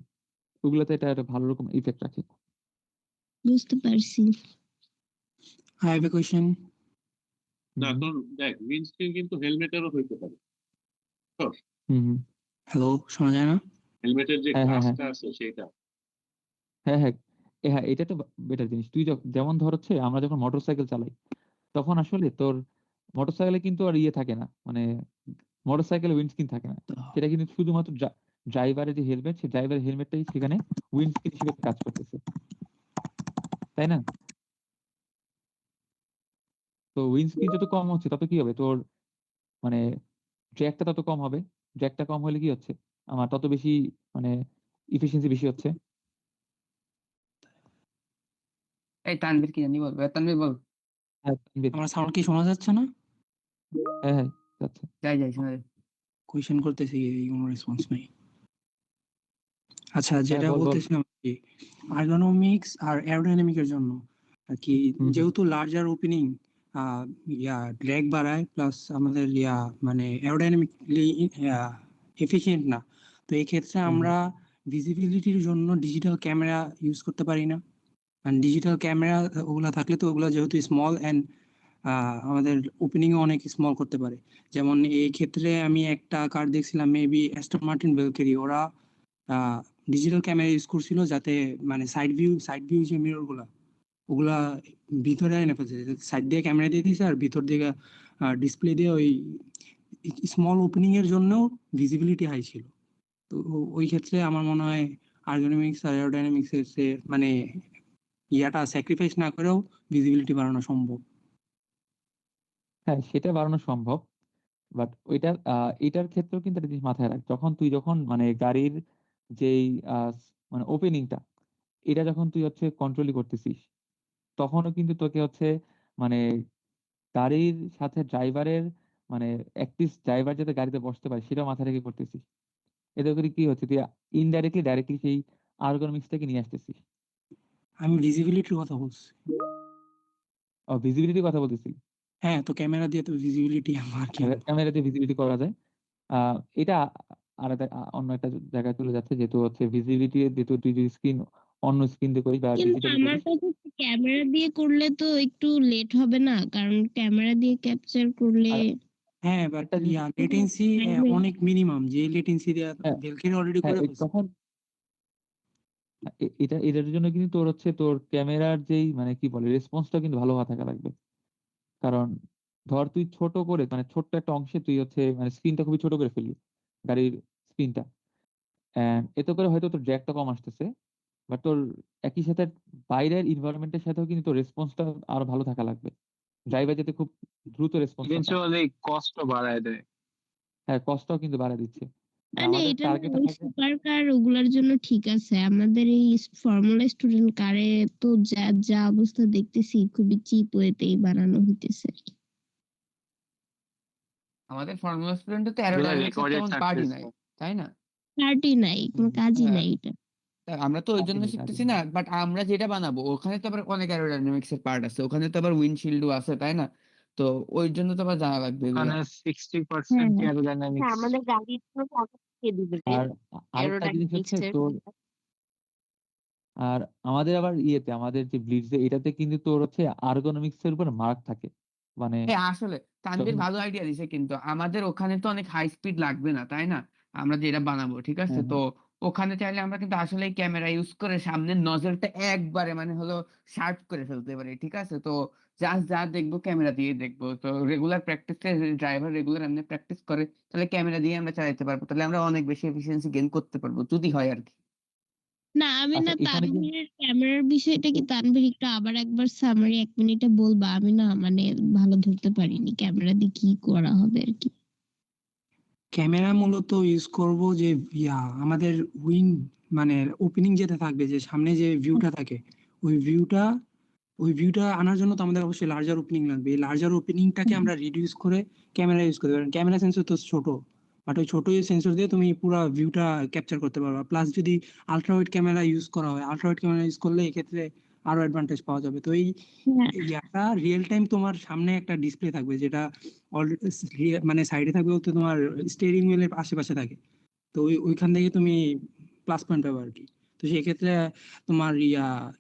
ওগুলোতে এটা একটা ভালো রকম ইফেক্ট রাখে। বুঝতে পারছি। I have a question. না, হুম তোর দেখ উইন্ডস্ক্রিন কিন্তু হেলমেটেরও হইতে পারে। হুম হুম। হ্যালো, শোনা যায় না? হেলমেটের যে হ্যাঁ হ্যাঁ হ্যাঁ গ্লাসটা আছে সেটা। হ্যাঁ হ্যাঁ। হ্যাঁ, এটা তো বেটার জিনিস। তুই যেমন ধর হচ্ছে আমরা যখন মোটরসাইকেল চালাই, তখন আসলে তোর মোটরসাইকেলে কিন্তু আর ইয়ে থাকে না, মানে মোটরসাইকেলে উইন্ডস্ক্রিন থাকে না। তো সেটা কিন্তু শুধুমাত্র ড্রাইভারের যে হেলমেট, সেই ড্রাইভারের হেলমেটটাই সেখানে উইন্ডস্ক্রিন হিসেবে কাজ করতেছে, তাই না? তো উইন্ডস্ক্রিন যত কম হচ্ছে তত কি হবে, তোর মানে ড্র্যাগটা তত কম হবে। ড্র্যাগটা কম হলে কি হচ্ছে, আমার তত বেশি মানে ইফিসিয়েন্সি বেশি হচ্ছে। এই তানভীর কি জানি বলবে, তানভীর বল। হ্যাঁ তানভীর। আমার সাউন্ড কি শোনা যাচ্ছে না? হ্যাঁ হ্যাঁ আচ্ছা। যাই যাই শোনা যায়। কোয়েশ্চেন করতেছি, কোনো রেসপন্স নাই। আচ্ছা, হ্যাঁ যেটা বল বল। বলতেছিলাম কি, আর্গোনমিক্স আর অ্যারোডাইনামিকের জন্য আর কি, হুম হুম যেহেতু লার্জার ওপেনিং ড্র্যাগ বাড়ায়, প্লাস আমাদের মানে অ্যারোডাইনামিকলি এফিশিয়েন্ট না। তো এই ক্ষেত্রে হুম হুম। আমরা ভিজিবিলিটির জন্য ডিজিটাল ক্যামেরা ইউজ করতে পারি না। কারণ ডিজিটাল ক্যামেরা ওগুলা থাকলে তো ওগুলা যেহেতু স্মল অ্যান্ড আমাদের ওপেনিং অনেক স্মল করতে পারে। যেমন এই ক্ষেত্রে আমি একটা কার দেখছিলাম, মেবি অ্যাস্টন মার্টিন ভেলকেরি, ওরা ডিজিটাল ক্যামেরা ইউজ করছিল যাতে মানে সাইড ভিউ যে মিরর গুলা, ওগুলা ভিতরে এনে ফেলছে, সাইড দিয়ে ক্যামেরা দিয়ে দিয়েছে আর ভিতর দিকে ডিসপ্লে দিয়ে ওই স্মল ওপেনিং এর জন্য ভিজিবিলিটি হাই ছিল। তো ওই ক্ষেত্রে আমার মনে হয় আর্গোনমিক্স আর এরোডাইনামিক্স এর মানে ইয়াটা স্যাক্রিফাইস না করেও ভিজিবিলিটি বাড়ানো সম্ভব। হ্যাঁ সেটা বাড়ানো সম্ভব, বাট ওইটার এটার ক্ষেত্রেও কিন্তু একটা জিনিস মাথায় রাখ, যখন মানে গাড়ির যেই মানে ওপেনিংটা, এটা যখন তুই হচ্ছে কন্ট্রোলই করতেছিস, তখনও কিন্তু তোকে হচ্ছে মানে গাড়ির সাথে ড্রাইভারের মানে ড্রাইভার যাতে গাড়িতে বসতে পারে সেটাও মাথায় রেখে করতেছিস। এতে করে কি হচ্ছে, তুই ইনডাইরেক্টলি ডাইরেক্টলি সেই আর্গোনমিক্স থেকে নিয়ে আসতেছি। আমি ভিজিবিলিটির কথা বলছি। ভিজিবিলিটির কথা বলতেছি। হ্যাঁ, তো ক্যামেরা দিয়ে তো ভিজিবিলিটি আর কি আনবো? ক্যামেরা দিয়ে ভিজিবিলিটি করা যায়। এটা আলাদা অন্য একটা জায়গায় চলে যাচ্ছে, যেহেতু হচ্ছে ভিজিবিলিটি যেহেতু তুই যদি স্ক্রিন অন্য স্ক্রিন দিয়ে করিস বা কিন্তু ডিজিটালি আমার করিস। কথা হচ্ছে ক্যামেরা দিয়ে করলে তো একটু লেট হবে না, কারণ ক্যামেরা দিয়ে ক্যাপচার করলে আর হ্যাঁ, বাট একটা জিনিস লেটেন্সি time অনেক মিনিমাম, যে লেটেন্সি দেয়া হ্যাঁ, ভেলকিন অলরেডি হ্যাঁ করে এই ফেলছে। তখন এটার জন্য কিন্তু তোর হচ্ছে তোর ক্যামেরার যেই মানে কি বলে রেসপন্সটা কিন্তু ভালো হওয়া থাকা লাগবে। কারণ ধর তুই ছোট করে মানে ছোট্ট একটা অংশে তুই হচ্ছে মানে স্ক্রিনটা খুবই ছোট করে ফেললি, গাড়ির স্ক্রিনটা, এতে করে হয়তো তোর ড্র্যাগটা কম আসতেছে, বাট তোর একই সাথে বাইরের এনভায়রনমেন্টের সাথেও কিন্তু তোর রেসপন্সটা আরো ভালো থাকা লাগবে। ড্রাইভার যাতে খুব দ্রুত রেসপন্সটা পায়। ইভেনচুয়ালি কষ্ট বাড়ায় দেয়। হ্যাঁ, কষ্টও কিন্তু বাড়ায় দিচ্ছে। আর মানে আমাদের এটা না টার্গেটটা ওই থাকে সুপার কার ওগুলার জন্য ঠিক আছে, আমাদের এই ফর্মুলা স্টুডেন্ট কারে তো যা যা অবস্থা দেখতেছি খুবই চিপ ওয়েতেই বানানো হইতেছে আর কি। আমাদের ফর্মুলা স্টুডেন্টে তো এগুলা অ্যারোডাইনামিক্স এর রেকর্ডেড তেমন পার্টই নাই, থাকতেছে। তাই না? পার্টি নাই, কোনো কাজই হ্যাঁ, নাই এটা। তা আমরা তো ওই জন্য কাটিনি শিখতেছি কাটিনি না, বাট আমরা যেটা বানাবো ওখানে তো আবার অনেক অ্যারোডাইনামিক্স এর পার্ট আছে, ওখানে তো আবার উইন্ডশিল্ডও আছে, তাই না? তো ওই জন্য তো আবার জানা লাগবে এগুলা। ওখানে 60% হ্যাঁ, অ্যারোডাইনামিক্স। আমাদের গাড়ির জন্য টাকা কে দিবে রে? আর আরেকটা জিনিস অ্যারোডাইনামিক্স হচ্ছে এর তোর আর আমাদের আবার আমাদের যে ব্লিটজ এটাতে কিন্তু তোর হচ্ছে আর্গোনমিক্স এর উপর মার্ক থাকে, মানে হ্যাঁ, আসলে তানভীর যখন ভালো আইডিয়া দিছে, কিন্তু আমাদের ওখানে তো অনেক হাই স্পিড লাগবে না, তাই না? আমরা যেটা বানাবো, ঠিক আছে? হ্যাঁ তো হ্যাঁ ওখানে চাইলে আমরা কিন্তু আসলে ক্যামেরা ইউজ করে সামনের নজলটা একবারে মানে হলো শার্প করে ফেলতে পারি, ঠিক আছে? তো জাস্ট যা দেখবো ক্যামেরা দিয়ে দেখবো। তো রেগুলার প্র্যাকটিসে ড্রাইভার রেগুলার এমনি প্র্যাকটিস করে, তাহলে ক্যামেরা দিয়ে আমরা চালাতে পারবো, তাহলে আমরা অনেক বেশি এফিসিয়েন্সি গেইন করতে পারবো, যদি হয় আর কি। না আমি আচ্ছা না এখানে কিন্তু তানভীরের ক্যামেরার বিষয়টা কি তানভীর একটু আবার একবার সামারি 1 মিনিটে বলবা, আমি না মানে ভালো ধরতে পারিনি ক্যামেরা দিয়ে কি করা হবে আর কি। ক্যামেরা মূলত ইউজ করব যে আমাদের উইন্ড মানে ওপেনিং যেটা থাকবে, যে সামনে যে ভিউটা থাকে, ওই ভিউটা আনার জন্য তো আমাদের অবশ্যই লার্জার ওপেনিং লাগবে। এই লার্জার ওপেনিংটাকে আমরা রিডিউস করে ক্যামেরা ইউজ করতে পারি। ক্যামেরা সেন্সর তো ছোট, বাট ওই ছোট সেন্সর দিয়ে তুমি পুরো ভিউটা ক্যাপচার করতে পারবা। প্লাস যদি আলট্রা ওয়াইড ক্যামেরা ইউজ করা হয়, আলট্রা ওয়াইড ক্যামেরা ইউজ করলে এক্ষেত্রে আরো অ্যাডভান্টেজ পাওয়া যাবে। তো এই হ্যাঁ, ইয়াটা রিয়েল টাইম তোমার সামনে একটা ডিসপ্লে থাকবে, যেটা মানে সাইডে থাকবে বলতে তোমার স্টিয়ারিং হুইলের আশেপাশে থাকে। তো ওইখান থেকে তুমি প্লাস পয়েন্ট পাবে আর কি। তো সেক্ষেত্রে তোমার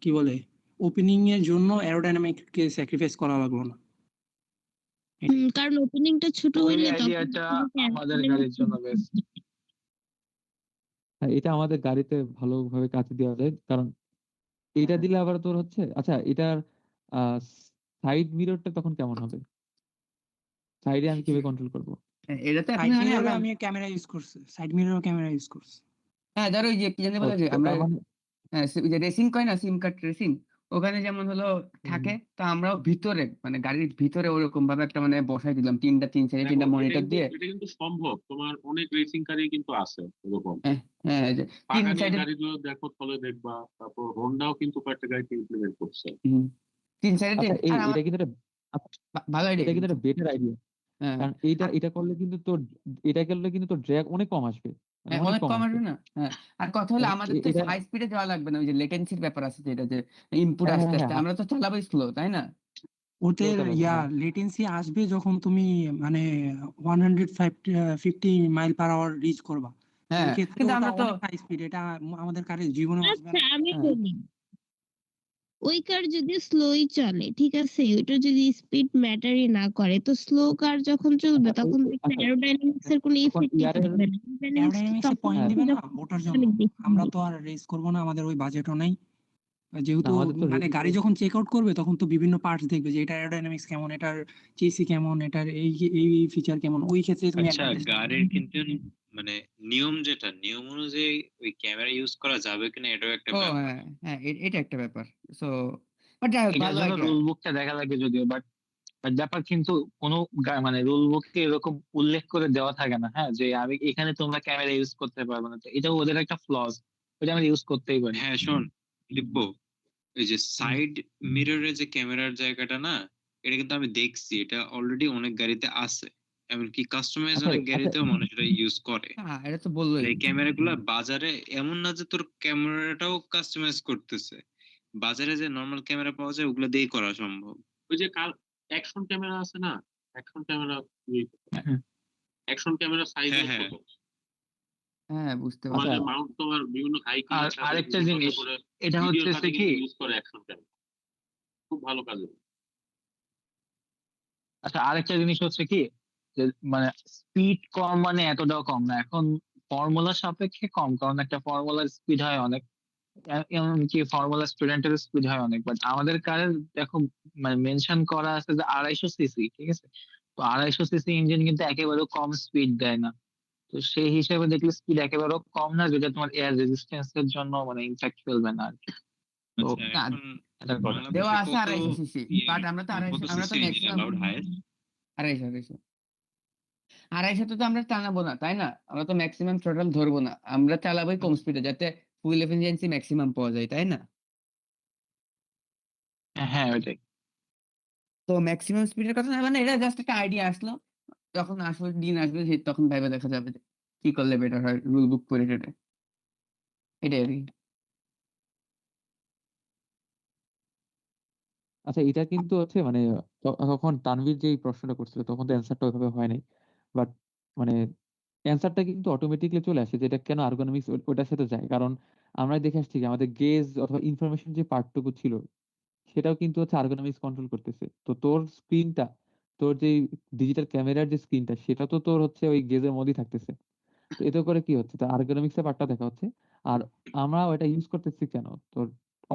কি বলে ওপেনিং এর জন্য অ্যারোডাইনামিক কে স্যাক্রিফাইস করা লাগলো না। কারণ ওপেনিংটা ছোট ওই হইলে তখন আইডিয়াটা তোমাকে আমাদের aerodynamics গাড়ির জন্য বেস্ট। হ্যাঁ, এটা আমাদের গাড়িতে ভালোভাবে কাজে দেওয়া যায়, কারণ এটা দিলে আবার তোর হচ্ছে আচ্ছা এটার সাইড মিররটা তখন কেমন হবে, সাইডে আমি কিভাবে কন্ট্রোল করবো? এটা তো এখন সাইড মানে মিররে আমরা আমি ক্যামেরা ইউজ করছি, সাইড মিররও ক্যামেরা ইউজ করছি। হ্যাঁ, ধরো ওই যে কি জানি ও বলে যে তো আমরা তার মানে হ্যাঁ, ওই যে রেসিং কয় না, সিম কার্ড রেসিং, ওখানে যেমন হলো থাকে, হুম, তো আমরাও ভিতরে মানে গাড়ির ভিতরে ওরকম ভাবে একটা মানে বসাই দিলাম তিন সাইডে দেখো 3টা এটা মনিটর কিন্তু দিয়ে। এটা কিন্তু সম্ভব, তোমার অনেক রেসিং কারই কিন্তু আছে এরকম। হ্যাঁ, হ্যাঁ, এই যে 3 পাগানির সাইডে গাড়িগুলো দেখো তলে দেখবা, তারপর হোন্ডাও কিন্তু কয়েকটা গাড়িতে ইমপ্লিমেন্ট করছে। 3 সাইডে আচ্ছা আর আমার এটা কিন্তু একটা আচ্ছা, ভালো আইডিয়া এটা কিন্তু কিন্তু। একটা বেটার আইডিয়া, হ্যাঁ, কারণ এইটা আর এটা করলে কিন্তু তোর এটা করলে কিন্তু তোর ড্র্যাগ অনেক কম আসবে, মানে হ্যাঁ, অনেক অনেক কম কম আসবে। আসবে না? হ্যাঁ, আর কথা হলো কারণ আমাদের তো এটা হাই স্পিডে যাওয়া লাগবে না, ওই যে লেটেন্সির ব্যাপার আছে, যেটা যে ইনপুট হ্যাঁ হ্যাঁ আস্তে হ্যাঁ আস্তে আমরা তো চালাবো স্লো, তাই না? স্লো ওদের চালাবো হ্যাঁ। লেটেন্সি আসবে যখন তুমি মানে 150 মাইল পার আওয়ার রিচ করবা। ওই হ্যাঁ, ক্ষেত্রে কিন্তু ওটা আমরা তো অনেক হাই স্পিড, এটা আমাদের কারের জীবনে আসবে আচ্ছা না। আমি হ্যাঁ, বলি, ওই কার যদি স্লোই চলে ঠিক আছে, ওইটা যদি স্পিড ম্যাটারই না করে, তো স্লো কার যখন চলবে আচ্ছা তখন দেখবেন আচ্ছা অ্যারোডাইনামিক্স এর কোনো তখন ইফেক্টই ইয়ারের থাকবে না। অ্যারোডাইনামিক্স অ্যারোডাইনামিক্সে তখন পয়েন্ট হ্যাঁ দিবে না যখন ওটার জন্য। অনেক বেশি আমরা হয়। তো আর রেস করবো না, আমাদের ওই বাজেটও নাই। না যেহেতু আমাদের তো মানে গাড়ি যখন চেক আউট করবে তখন তো বিভিন্ন পার্টস দেখবে যে এটা অ্যারোডাইনামিক্স কেমন, এটার চেসি কেমন, এটার এই ফিচার কেমন। ওই ক্ষেত্রে তুমি আচ্ছা, অ্যাডভান্টেজ গাড়ির কিন্তু মানে নিয়ম অনুযায়ী ওই ক্যামেরা ইউজ করা যাবে কিনা এটাও একটা ও ব্যাপার। হ্যাঁ, হ্যাঁ, এটা একটা ব্যাপার। সো বাট যাই হোক, এটার ভালো জন্য আইডিয়া। রুল বুকটা দেখা লাগবে যদিও, বাট ব্যাপার কিন্তু কোনো মানে রুল বুকে এরকম উল্লেখ করে দেওয়া থাকে না, হ্যাঁ, যে আমি এখানে তোমরা ক্যামেরা ইউজ করতে পারবে না। তো এটাও ওদের একটা ফ্লজ, ওটা আমরা ইউজ করতেই পারি। হ্যাঁ শোন লিখবো, এই যে সাইড মিররের যে ক্যামেরার জায়গাটা না, এটা কিন্তু আমি দেখছি, এটা অলরেডি অনেক গাড়িতে আছে। এমনকি কাস্টমাইজ আচ্ছা অনেক আচ্ছা গাড়িতেও মানুষ এটা ইউজ করে। হ্যাঁ এটা তো আর বললোই। এই ক্যামেরাগুলো বাজারে এমন না যে তোর ক্যামেরাটাও কাস্টমাইজ করতেছে, বাজারে যে নর্মাল ক্যামেরা পাওয়া যায় ওগুলো দিয়েই করা সম্ভব। ওই যে অ্যাকশন ক্যামেরা আছে না, অ্যাকশন ক্যামেরা হুম। অ্যাকশন ক্যামেরা সাইজ হ্যাঁ, হ্যাঁ। ছোট। হ্যাঁ বুঝতে তোমার পারছি। আচ্ছা যে মাউন্ট তোমার বিভিন্ন হাই আর কিলের সাথে আরেকটা বিভিন্ন জিনিস, তারপরে এটা ভিডিওর হচ্ছে সাথে কি, কিন্তু ইউজ করে অ্যাকশন ক্যামেরা, খুব ভালো কাজে। আচ্ছা আরেকটা জিনিস হচ্ছে কি, যে মানে স্পিড কম মানে এতটাও কম না এখন, ফর্মুলা সাপেক্ষে কম, কারণ একটা ফর্মুলার স্পিড হয় অনেক, এমনকি ফর্মুলা স্টুডেন্টের স্পিড হয় অনেক, বাট আমাদের কারে দেখো মানে মেনশন করা আছে যে 250 সিসি, ঠিক আছে? তো 250 সিসি ইঞ্জিন কিন্তু একেবারে কম স্পিড দেয় না। তো সেই হিসেবে দেখলে স্পিড একেবারেও কম না, যেটা তোমার এয়ার রেজিস্ট্যান্স এর জন্য মানে ইম্প্যাক্ট ফেলবে না আর কি। তো আচ্ছা না এখন এটা কথা। দেওয়া বাংলাদেশে আছে কত 250 সিসি, বাট আমরা তো কত 250, আমরা তো CC engine maximum allowed highest? 250 250 তো আমরা টানাবো না তাই না, আমরা তো ম্যাক্সিমাম টোটাল ধরবো না, আমরা চালাবোই কম স্পিডে যাতে ফুল এফিসিয়েন্সি ম্যাক্সিমাম পাওয়া যায় তাই না? হ্যাঁ ওইটাই। তো ম্যাক্সিমাম স্পিডের কথা না, মানে এটা জাস্ট একটা আইডিয়া আসলো, যখন আসলে দিন আসবে তখন ভাইবা দেখা যাবে যে কি করলে বেটার হয় রুল বুক করে টেটে, এটাই আর কি। আচ্ছা এটা কিন্তু হচ্ছে মানে তখন তানভীর যে প্রশ্নটা করছিল তখন তো অ্যান্সারটা ওইভাবে হয় নাই, বাট মানে অ্যান্সারটা কিন্তু অটোমেটিকলি চলে আসে, যেটা কেন আর্গোনমিক্স ওটার সাথে যায়। কারণ আমরা দেখে আসছি যে আমাদের গেজ অথবা ইনফরমেশন যে পার্টটুকু ছিল সেটাও কিন্তু হচ্ছে আর্গোনমিক্স কন্ট্রোল করতেছে। তো তোর স্ক্রিনটা, তোর যে ডিজিটাল ক্যামেরার যে স্ক্রিনটা সেটা তো তোর হচ্ছে ওই গেজের মধ্যেই থাকতেছে। তো এতে করে কি হচ্ছে, তো আর্গোনমিক্স এর পার্টটা দেখা হচ্ছে। আর আমরা ওটা ইউজ করতেছি কেন, তোর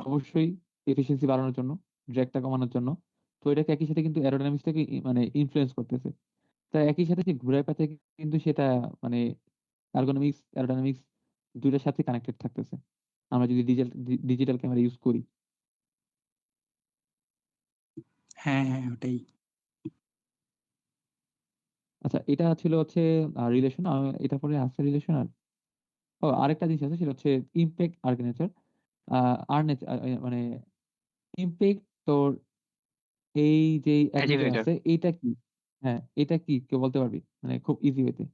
অবশ্যই এফিসিয়েন্সি বাড়ানোর জন্য, ড্র্যাগটা কমানোর জন্য। তো এটাকে একই সাথে কিন্তু অ্যারোডাইনামিক্সটাকে মানে ইনফ্লুয়েন্স করতেছে। তাই একই সাথে যে ঘুরায় পাচ্ছে কিন্তু সেটা মানে এর্গোনমিক্স অ্যারোডাইনামিক্স দুইটার সাথে কানেক্টেড থাকতেছে আমরা যদি ডিজিটাল ক্যামেরা ইউজ করি। হ্যাঁ, হ্যাঁ, ওটাই। আচ্ছা এটা ছিল হচ্ছে রিলেশন। এটার পরে আছে রিলেশন। আর আরেকটা জিনিস আছে সেটা হচ্ছে ইমপ্যাক্ট আর্কিটেকচার। মানে ইমপ্যাক্ট তোর এই যে অ্যাটেনূয়েটর অ্যাটিভেটর। আছে এইটা কি? হ্যাঁ, এটা কি কেউ বলতে পারবি? মানে খুব ইজি ওয়েতে।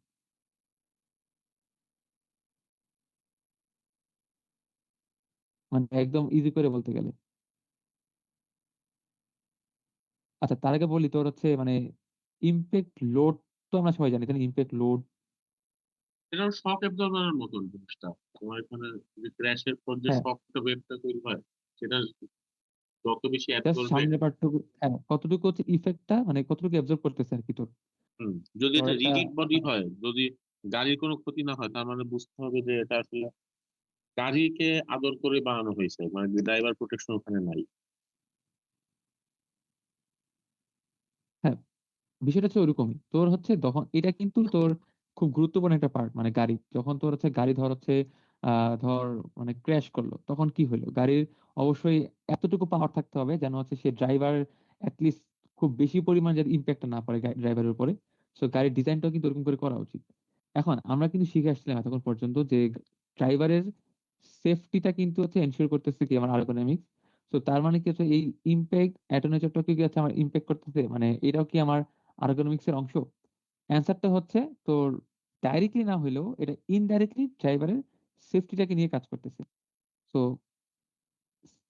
মানে একদম ইজি করে বলতে গেলে। আচ্ছা তার আগে বলি তোর হচ্ছে মানে ইমপ্যাক্ট লোড তো আমরা সবাই জানি, তাই না? ইমপ্যাক্ট লোড এটা শক অ্যাবজর্বারের মতন জিনিসটা। তোমার এখানে যে ক্র্যাশের পর যে হ্যাঁ, শকটা ওয়েভটা তৈরি হয়, সেটা যত বেশি জাস্ট অ্যাবজর্বেড, সামনের পার্টটুকু, হ্যাঁ কতটুকু হচ্ছে ইফেক্টটা মানে কতটুকু অ্যাবজর্ব করতেছে আর কি তোর। যদি তোর এটা একটা রিজিড বডি হয়, যদি গাড়ির কোনো ক্ষতি না হয়, তার মানে বুঝতে হবে যে এটা আসলে গাড়িকে আদর করে বানানো হয়েছে, মানে ড্রাইভার প্রোটেকশন ওখানে নাই। হ্যাঁ, বিষয়টা হচ্ছে ওরকমই। তোর হচ্ছে তখন এটা কিন্তু তোর খুব গুরুত্বপূর্ণ একটা পার্ট, মানে গাড়ি যখন তোর হচ্ছে গাড়ি ধর হচ্ছে ধর মানে ক্র্যাশ করলো তখন কি হলো, গাড়ির অবশ্যই এতটুকু পাওয়ার থাকতে হবে যেন হচ্ছে সে ড্রাইভার অ্যাটলিস্ট খুব বেশি পরিমাণ যাতে ইম্প্যাক্টটা না পড়ে ড্রাইভারের উপরে। সো গাড়ির ডিজাইনটাও কিন্তু ওরকম করে করা উচিত। এখন আমরা কিন্তু শিখে আসছিলাম এতক্ষণ পর্যন্ত যে ড্রাইভারের সেফটিটা কিন্তু হচ্ছে এনশিওর করতেছে কি আমার আর্গোনমিক্স। তো তার মানে কি হচ্ছে এই ইম্প্যাক্ট অ্যাটোনেচরটা কি হচ্ছে আমার ইম্প্যাক্ট করতেছে, মানে এটাও কি আমার আর্গোনমিক্স এর অংশ? অ্যান্সারটা হচ্ছে তোর ডাইরেক্টলি না হইলেও এটা ইনডাইরেক্টলি ড্রাইভারের সেফটিটাকে নিয়ে কাজ করতেছে। তো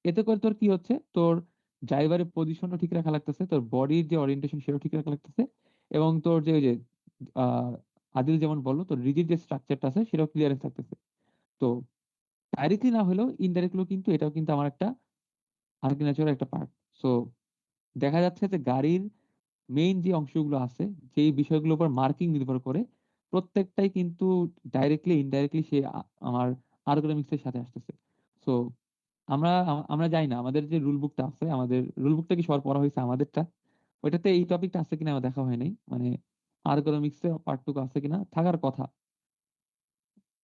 এতে করে তোর কি হচ্ছে, তোর ড্রাইভারের পজিশনও ঠিক রাখা লাগতেছে, তোর বডির যে ওরিয়েন্টেশন সেটাও ঠিক রাখা লাগতেছে, এবং তোর যে ওই যে আহ আদিল যেমন বললো তোর রিজিড যে স্ট্রাকচারটা আছে সেটাও ক্লিয়ারেন্স থাকতেছে। তো ডাইরেক্টলি না হলেও ইনডাইরেক্টলি কিন্তু এটাও কিন্তু আমার একটা আর্কিটেকচারের একটা পার্ট। সো দেখা যাচ্ছে যে গাড়ির মেইন যে অংশগুলো আছে, যেই বিষয়গুলোর উপর মার্কিং নির্ভর করে, প্রত্যেকটাই কিন্তু ডাইরেক্টলি ইনডাইরেক্টলি সে আমার আর্গোনমিক্স এর সাথে আসতেছে। সো আমরা জানি না আমাদের যে রুল বুকটা আছে, আমাদের রুল বুকটা কি সবার পড়া হয়েছে আমাদেরটা, ওইটাতে এই টপিকটা আছে কিনা আমার দেখা হয় নাই, মানে আর্গোনমিক্স এর পার্টটুকু আছে কিনা, থাকার কথা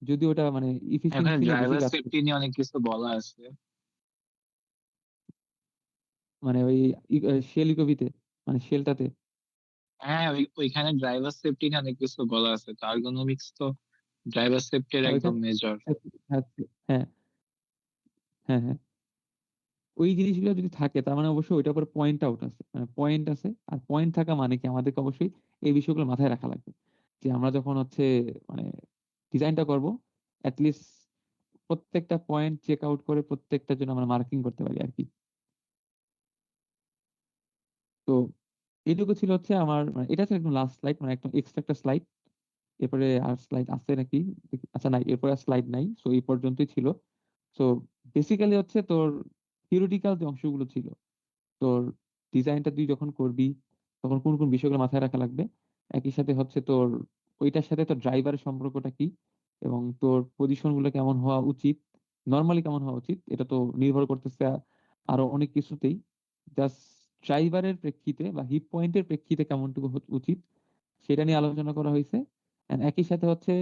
যদি ওটা মানে এখানে ইফিসিয়েন্সি নিয়ে বেশি ড্রাইভার কাজ করে। সেফটি নিয়ে অনেক কিছু বলা আছে। মানে ওই শেল ইকোভিতে, মানে শেলটাতে। হ্যাঁ ওইখানে ড্রাইভার সেফটি নিয়ে অনেক কিছু বলা আছে, তো আর্গোনমিক্স তো ড্রাইভার সেফটির হ্যাঁ একদম ওইখানে মেজর। হ্যাঁ হ্যাঁ হ্যাঁ হ্যাঁ ওই জিনিসগুলো যদি থাকে তার মানে অবশ্যই ওইটার উপরে পয়েন্ট আউট আছে, মানে পয়েন্ট আছে। আর পয়েন্ট থাকা মানে কি আমাদেরকে অবশ্যই এই বিষয়গুলো মাথায় রাখা লাগবে যে আমরা যখন হচ্ছে মানে ডিজাইনটা করব লিস্ট প্রত্যেকটা পয়েন্ট চেক আউট করে প্রত্যেকটার জন্য আমরা মার্কিং করতে পারি আর কি। তো এইটুকু ছিল হচ্ছে আমার, মানে এটা হচ্ছে একদম লাস্ট স্লাইড, মানে একদম এক্সট্রা একটা স্লাইড। এরপরে আর স্লাইড আছে নাকি? আচ্ছা নাই, এরপরে আর স্লাইড নাই। সো এই পর্যন্তই ছিল। সো বেসিক্যালি হচ্ছে তোর থিওরিটিক্যাল যে অংশগুলো ছিল, তোর ডিজাইনটা তুই যখন করবি তখন কোন কোন বিষয়গুলো মাথায় রাখা লাগবে, একই সাথে হচ্ছে তোর ওইটার সাথে তোর ড্রাইভারের সম্পর্কটা কি, এবং তোর পজিশন গুলো কেমন হওয়া উচিত, নর্মালি কেমন হওয়া উচিত, এটা তো নির্ভর করতেছে আরো অনেক কিছুতেই। জাস্ট ড্রাইভারের প্রেক্ষিতে বা হিপ পয়েন্টের প্রেক্ষিতে কেমনটুকু উচিত সেটা নিয়ে আলোচনা করা হয়েছে। And একই সাথে হচ্ছে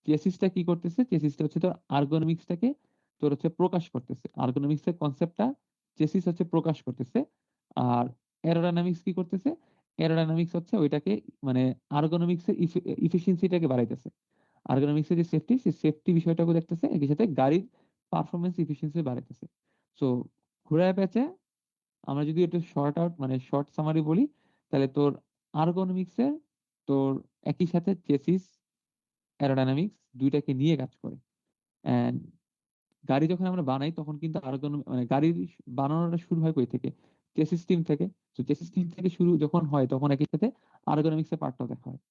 চেসিসটা কি করতেছে, চেসিসটা হচ্ছে তোর আর্গোনমিক্সটাকে তোর হচ্ছে প্রকাশ করতেছে, আর্গোনমিক্স এর কনসেপ্টটা চেসিস হচ্ছে প্রকাশ করতেছে। আর অ্যারোডাইনামিক্স কি করতেছে, অ্যারোডাইনামিক্স হচ্ছে ওইটাকে মানে আর্গোনমিক্স এর ইফিসিয়েন্সিটাকে বাড়াইতেছে। আর্গোনমিক্স এর যে সেফটি, সেই সেফটি বিষয়টাকে দেখতেছে, একই সাথে গাড়ির পারফরমেন্স ইফিসিয়েন্সি বাড়াইতেছে। সো ঘোড়ায় পেঁচে আমরা যদি একটু শর্ট আউট মানে শর্ট সামারি বলি, তাহলে তোর আর্গোনমিক্স এর তোর একই সাথে চেসিস অ্যারোডাইনামিক্স দুইটাকে নিয়ে কাজ করে। এন্ড গাড়ি যখন আমরা বানাই তখন কিন্তু মানে গাড়ির বানানোটা শুরু হয় কই থেকে, চেসিস টিম থেকে। তো চেসিস টিম থেকে শুরু যখন হয় তখন একই সাথে আর্গোনমিক্স এর পার্টটাও দেখা হয়।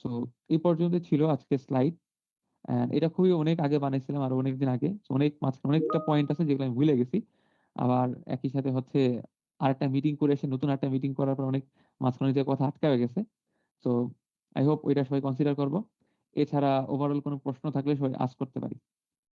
সো এই পর্যন্ত ছিল আজকে স্লাইড। এন্ড এটা খুবই অনেক আগে বানাইছিলাম, আর অনেকদিন আগে। So অনেক মাঝখানে অনেকটা পয়েন্ট আছে যেগুলো আমি ভুলে গেছি। আবার একই সাথে হচ্ছে আরেকটা মিটিং করে এসে নতুন একটা মিটিং করার পর অনেক মাঝখানে যে কথা আটকা হয়ে গেছে। তো আই হোপ ওইটা সবাই কনসিডার করবো। এছাড়া ওভারঅল কোনো প্রশ্ন থাকলে সবাই আস্ক করতে পারি।